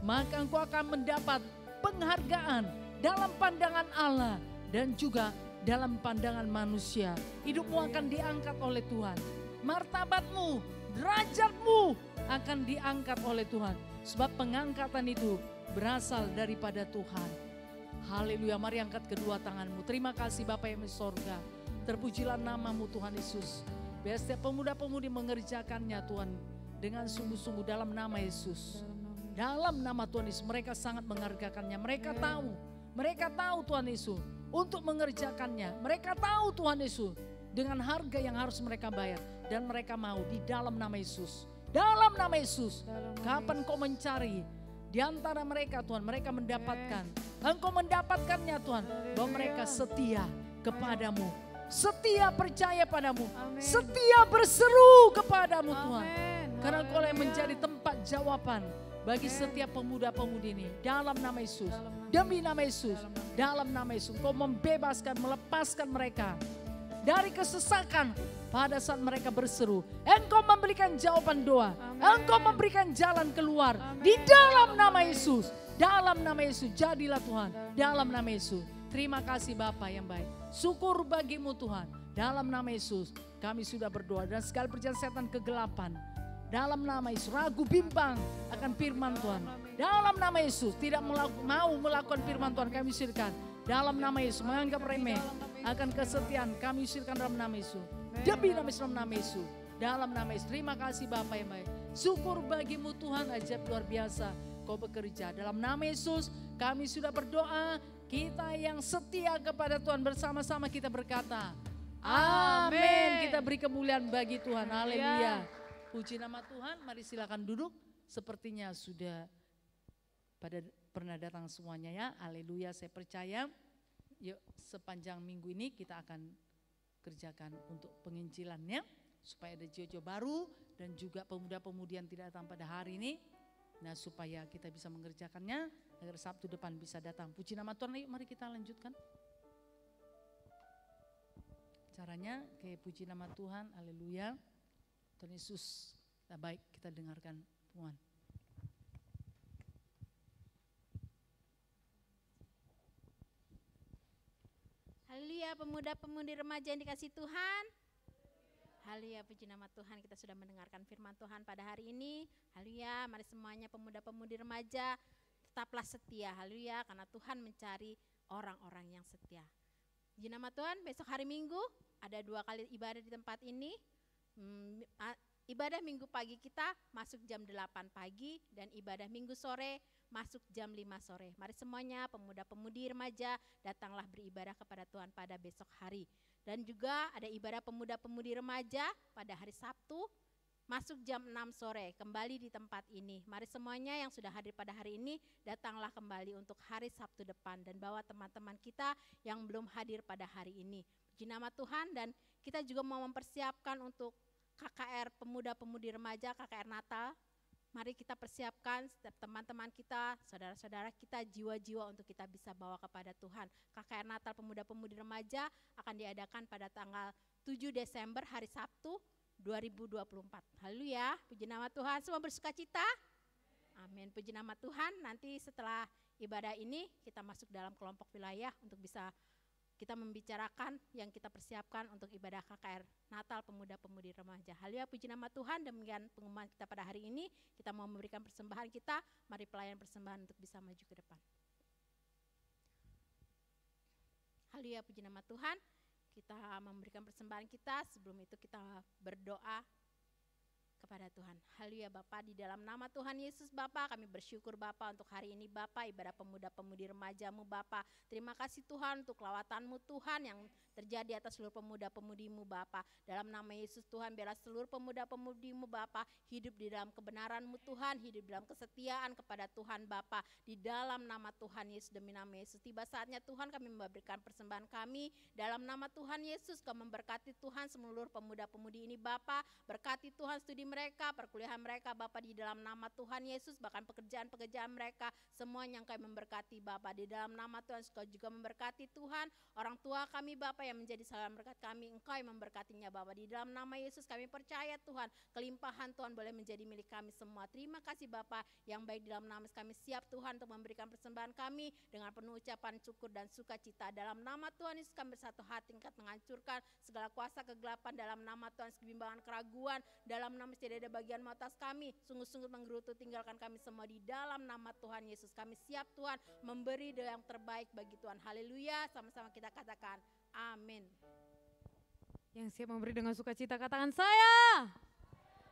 Maka engkau akan mendapat penghargaan dalam pandangan Allah dan juga dalam pandangan manusia. Hidupmu akan diangkat oleh Tuhan. Martabatmu, derajatmu akan diangkat oleh Tuhan. Sebab pengangkatan itu berasal daripada Tuhan. Haleluya, mari angkat kedua tanganmu. Terima kasih Bapa yang di sorga. Terpujilah namamu Tuhan Yesus. Biar setiap pemuda-pemudi mengerjakannya Tuhan dengan sungguh-sungguh dalam nama Yesus. Dalam nama Tuhan Yesus, mereka sangat menghargakannya. Mereka tahu Tuhan Yesus untuk mengerjakannya. Mereka tahu Tuhan Yesus dengan harga yang harus mereka bayar. Dan mereka mau di dalam nama Yesus. Dalam nama Yesus. Kapan kau mencari di antara mereka Tuhan, mereka mendapatkan. Engkau mendapatkannya Tuhan. Bahwa mereka setia kepadamu. Setia percaya padamu.
Amen.
Setia berseru kepadamu Tuhan.
Amen.
Karena Engkau yang menjadi tempat jawaban bagi setiap pemuda-pemudi ini. Dalam nama Yesus. Demi nama Yesus. Dalam nama Yesus. Engkau membebaskan, melepaskan mereka dari kesesakan pada saat mereka berseru. Engkau memberikan jawaban doa.
Amen.
Engkau memberikan jalan keluar.
Amen.
Di dalam nama Yesus. Dalam nama Yesus. Jadilah Tuhan. Dalam nama Yesus. Terima kasih Bapa yang baik. Syukur bagimu Tuhan. Dalam nama Yesus kami sudah berdoa. Dan segala perjalanan setan kegelapan, dalam nama Yesus, ragu bimbang akan firman Tuhan. Dalam nama Yesus tidak mau melakukan firman Tuhan, kami usirkan. Dalam nama Yesus menganggap remeh akan kesetiaan, kami usirkan dalam nama Yesus. Demi nama Yesus, dalam nama Yesus. Dalam nama Yesus. Terima kasih Bapa yang baik. Syukur bagimu Tuhan, ajaib luar biasa kau bekerja. Dalam nama Yesus kami sudah berdoa. Kita yang setia kepada Tuhan bersama-sama kita berkata amin. Kita beri kemuliaan bagi Tuhan. Haleluya. Puji nama Tuhan. Mari silakan duduk. Sepertinya sudah pada pernah datang semuanya ya. Haleluya. Saya percaya. Yuk sepanjang minggu ini kita akan kerjakan untuk penginjilannya. Supaya ada jojo baru dan juga pemuda-pemudi yang tidak datang pada hari ini. Nah supaya kita bisa mengerjakannya agar Sabtu depan bisa datang. Puji nama Tuhan, yuk mari kita lanjutkan. Caranya kayak puji nama Tuhan, haleluya. Tuhan Yesus, baik kita dengarkan Tuhan.
Haleluya, pemuda-pemudi remaja yang dikasih Tuhan. Haleluya, puji nama Tuhan, kita sudah mendengarkan firman Tuhan pada hari ini. Haleluya, mari semuanya pemuda-pemudi remaja tetaplah setia, haleluya, karena Tuhan mencari orang-orang yang setia. Puji nama Tuhan, besok hari Minggu ada 2 kali ibadah di tempat ini. Ibadah Minggu pagi kita masuk jam 8 pagi dan ibadah Minggu sore masuk jam 5 sore. Mari semuanya pemuda-pemudi remaja datanglah beribadah kepada Tuhan pada besok hari. Dan juga ada ibadah pemuda-pemudi remaja pada hari Sabtu masuk jam 6 sore kembali di tempat ini. Mari semuanya yang sudah hadir pada hari ini datanglah kembali untuk hari Sabtu depan dan bawa teman-teman kita yang belum hadir pada hari ini. Puji nama Tuhan, dan kita juga mau mempersiapkan untuk KKR Pemuda-Pemudi Remaja, KKR Natal. Mari kita persiapkan setiap teman-teman kita, saudara-saudara kita, jiwa-jiwa untuk kita bisa bawa kepada Tuhan. KKR Natal Pemuda-Pemudi Remaja akan diadakan pada tanggal 7 Desember hari Sabtu 2024. Haleluya, puji nama Tuhan. Semua bersuka cita? Amin, puji nama Tuhan. Nanti setelah ibadah ini kita masuk dalam kelompok wilayah untuk bisa kita membicarakan yang kita persiapkan untuk ibadah KKR Natal Pemuda-Pemudi Remaja. Haleluya, puji nama Tuhan. Demikian pengumuman kita pada hari ini. Kita mau memberikan persembahan kita. Mari pelayan persembahan untuk bisa maju ke depan. Haleluya, puji nama Tuhan. Kita memberikan persembahan kita. Sebelum itu kita berdoa kepada Tuhan. Haleluya Bapa, di dalam nama Tuhan Yesus Bapa, kami bersyukur Bapa untuk hari ini Bapa, ibadah pemuda-pemudi remajamu Bapa. Terima kasih Tuhan untuk lawatanmu Tuhan yang terjadi atas seluruh pemuda-pemudimu Bapa. Dalam nama Yesus Tuhan, biarlah seluruh pemuda-pemudimu Bapa hidup di dalam kebenaranmu Tuhan, hidup dalam kesetiaan kepada Tuhan Bapa. Di dalam nama Tuhan Yesus, demi nama Yesus, tiba saatnya Tuhan kami memberikan persembahan kami. Dalam nama Tuhan Yesus, kau memberkati Tuhan seluruh pemuda-pemudi ini Bapa. Berkati Tuhan studi mereka, perkuliahan mereka Bapa, di dalam nama Tuhan Yesus. Bahkan pekerjaan-pekerjaan mereka, semuanya yang kami memberkati Bapa. Di dalam nama Tuhan, kau juga memberkati Tuhan orang tua kami Bapa yang menjadi salam berkat kami, Engkau yang memberkatinya Bapa. Di dalam nama Yesus kami percaya Tuhan, kelimpahan Tuhan boleh menjadi milik kami semua. Terima kasih Bapa yang baik, di dalam nama kami siap Tuhan untuk memberikan persembahan kami dengan penuh ucapan syukur dan sukacita. Dalam nama Tuhan Yesus kami bersatu hati tingkat menghancurkan segala kuasa kegelapan. Dalam nama Tuhan kebimbangan keraguan, dalam nama tidak ada bagian atas kami, sungguh-sungguh menggerutu tinggalkan kami semua. Di dalam nama Tuhan Yesus kami siap Tuhan memberi yang terbaik bagi Tuhan. Haleluya, sama-sama kita katakan amin.
Yang siap memberi dengan sukacita katakan saya.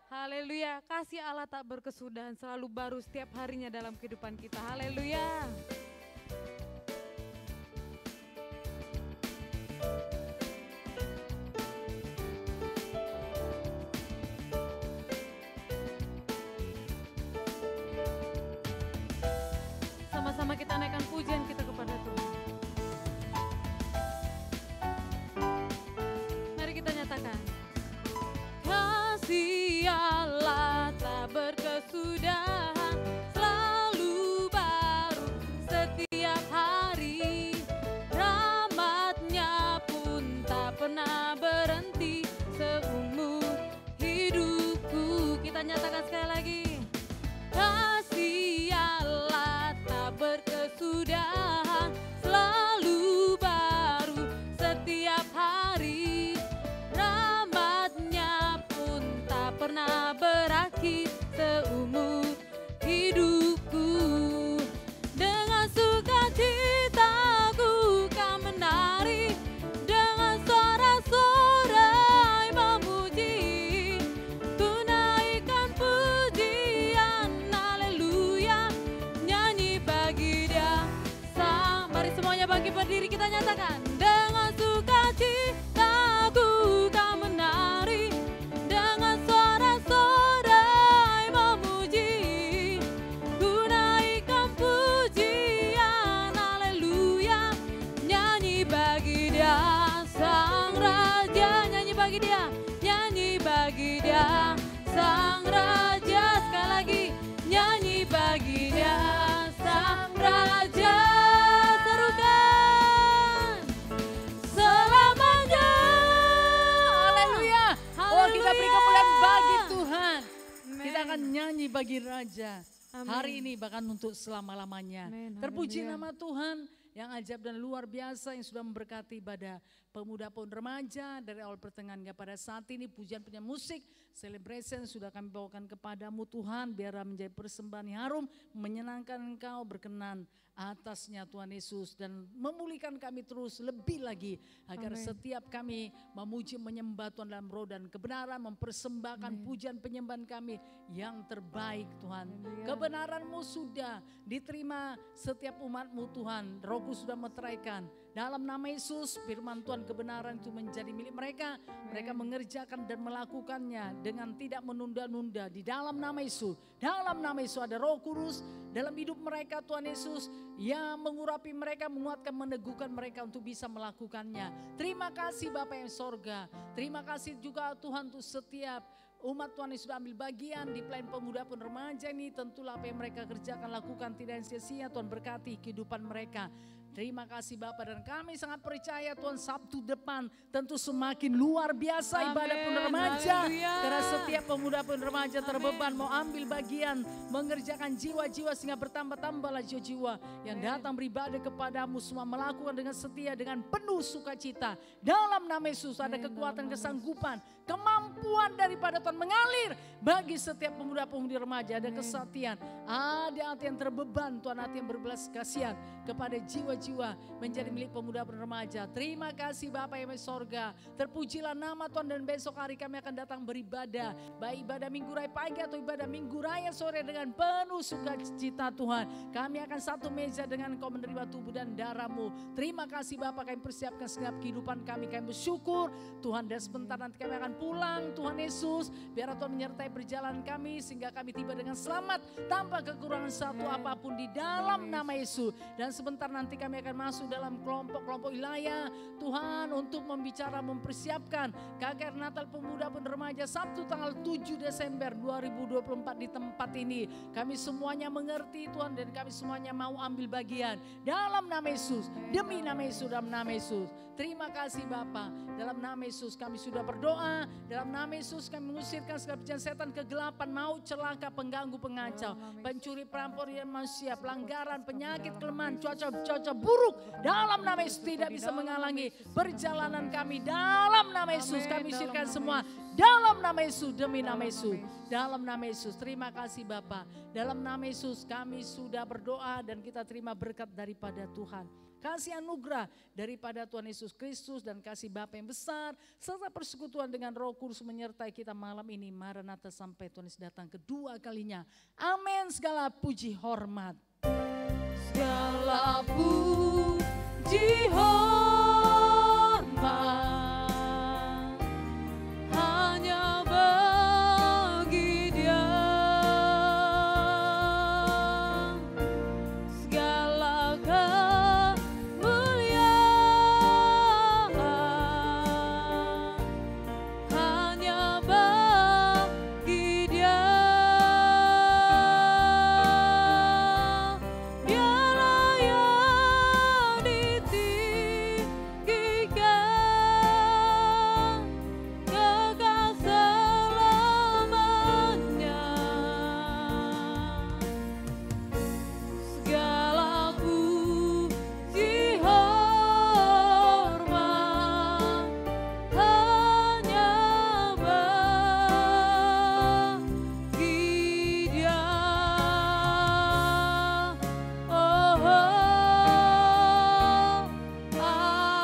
Haleluya, kasih Allah tak berkesudahan selalu baru setiap harinya dalam kehidupan kita. Haleluya. Sama-sama kita naikkan pujian kita kepada Tuhan. Mari kita nyatakan. Kasih Allah tak berkesudahan, selalu baru setiap hari. Rahmatnya pun tak pernah berhenti seumur hidupku. Kita nyatakan sekali lagi. Kasih Allah tak berkesudahan, selalu baru setiap hari. Rahmatnya pun tak pernah berakhir seumur hidupku. Dengan sukacitaku kan menari, dengan sorak-sorai memuji. Ku naikkan pujian, haleluya, nyanyi bagi Dia. Mari semuanya bangkit berdiri, kita nyatakan. Dengan sukacitaku kan menari, dengan sorak-sorai memuji. Ku naikkan pujian, haleluya, nyanyi bagi Dia. Sang Raja, nyanyi bagi Dia, nyanyi bagi Dia. Sang Raja, sekali lagi, nyanyi bagi Dia. Sang Raja, serukan selamanya.
Haleluya. Oh, kita beri kemuliaan bagi Tuhan.
Amen.
Kita akan nyanyi bagi Raja.
Amen.
Hari ini bahkan untuk selama-lamanya.
Amen.
Terpuji
Haleluya.
nama Tuhan. yang ajaib dan luar biasa yang sudah memberkati ibadah pemuda pun remaja dari awal pertengahan hingga pada saat ini. Pujian-pujian musik, celebration sudah kami bawakan kepadamu Tuhan, biar menjadi persembahan yang harum, menyenangkan Engkau, berkenan atasnya Tuhan Yesus, dan memulihkan kami terus lebih lagi agar setiap kami memuji menyembah Tuhan dalam roh dan kebenaran, mempersembahkan pujian penyembahan kami yang terbaik Tuhan. Kebenaran-Mu sudah diterima setiap umat-Mu Tuhan, Roh-Ku sudah meteraikan. Dalam nama Yesus, firman Tuhan kebenaran itu menjadi milik mereka. Mereka mengerjakan dan melakukannya dengan tidak menunda-nunda. Di dalam nama Yesus, ada Roh Kudus dalam hidup mereka Tuhan Yesus, yang mengurapi mereka, menguatkan, meneguhkan mereka untuk bisa melakukannya. Terima kasih Bapa yang sorga. Terima kasih juga Tuhan untuk setiap umat Tuhan yang sudah ambil bagian di pelayan pemuda pun remaja ini. Tentulah apa yang mereka kerjakan, lakukan tidak sia-sia. Tuhan berkati kehidupan mereka. Terima kasih Bapak, dan kami sangat percaya Tuhan Sabtu depan tentu semakin luar biasa ibadah pun remaja. Karena setiap pemuda pun remaja terbeban mau ambil bagian, mengerjakan jiwa-jiwa sehingga bertambah-tambahlah jiwa-jiwa yang datang beribadah kepadamu semua, melakukan dengan setia, dengan penuh sukacita. Dalam nama Yesus ada kekuatan, kesanggupan, kemampuan daripada Tuhan mengalir bagi setiap pemuda-pemudi remaja. Ada kesatian, ada hati yang terbeban Tuhan, hati yang berbelas kasihan kepada jiwa-jiwa menjadi milik pemuda dan remaja. Terima kasih Bapa yang di sorga. Terpujilah nama Tuhan, dan besok hari kami akan datang beribadah, baik ibadah minggu raya pagi atau ibadah minggu raya sore, dengan penuh sukacita Tuhan. Kami akan satu meja dengan Engkau menerima tubuh dan darah-Mu. Terima kasih Bapa, kami persiapkan setiap kehidupan kami. Kami bersyukur Tuhan, dan sebentar nanti kami akan pulang Tuhan Yesus. Biar Tuhan menyertai perjalanan kami sehingga kami tiba dengan selamat tanpa kekurangan satu apapun di dalam nama Yesus. Dan sebentar nanti kami akan masuk dalam kelompok-kelompok wilayah Tuhan untuk membicara, mempersiapkan KKR Natal Pemuda dan Remaja Sabtu tanggal 7 Desember 2024 di tempat ini. Kami semuanya mengerti Tuhan, dan kami semuanya mau ambil bagian dalam nama Yesus, demi nama Yesus, dalam nama Yesus. Terima kasih Bapa, dalam nama Yesus kami sudah berdoa. Dalam nama Yesus kami mengusirkan segala pekerjaan setan, kegelapan, maut, celaka, pengganggu, pengacau, pencuri, perampok dan manusia, pelanggaran, penyakit, kelemahan, cuaca buruk. Dalam nama Yesus tidak bisa menghalangi perjalanan kami. Dalam nama Yesus kami usirkan semua. Dalam nama Yesus, demi nama Yesus. Dalam nama Yesus, terima kasih Bapa. Dalam nama Yesus kami sudah berdoa, dan kita terima berkat daripada Tuhan. Kasih anugerah daripada Tuhan Yesus Kristus, dan kasih Bapa yang besar, serta persekutuan dengan Roh Kudus menyertai kita malam ini. Maranatha, sampai Tuhan Yesus datang kedua kalinya. Amin. Segala puji hormat. Segala puji hormat hanya bagi Dia. Segala kemuliaan hanya bagi Dia. Dialah yang ditinggikan, kekal selamanya. Segala puji hormat hanya bagi Dia. Oh,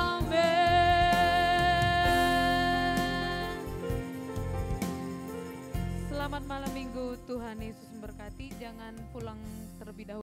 amin.
Selamat malam minggu, Tuhan Yesus memberkati. Jangan pulang terlebih dahulu.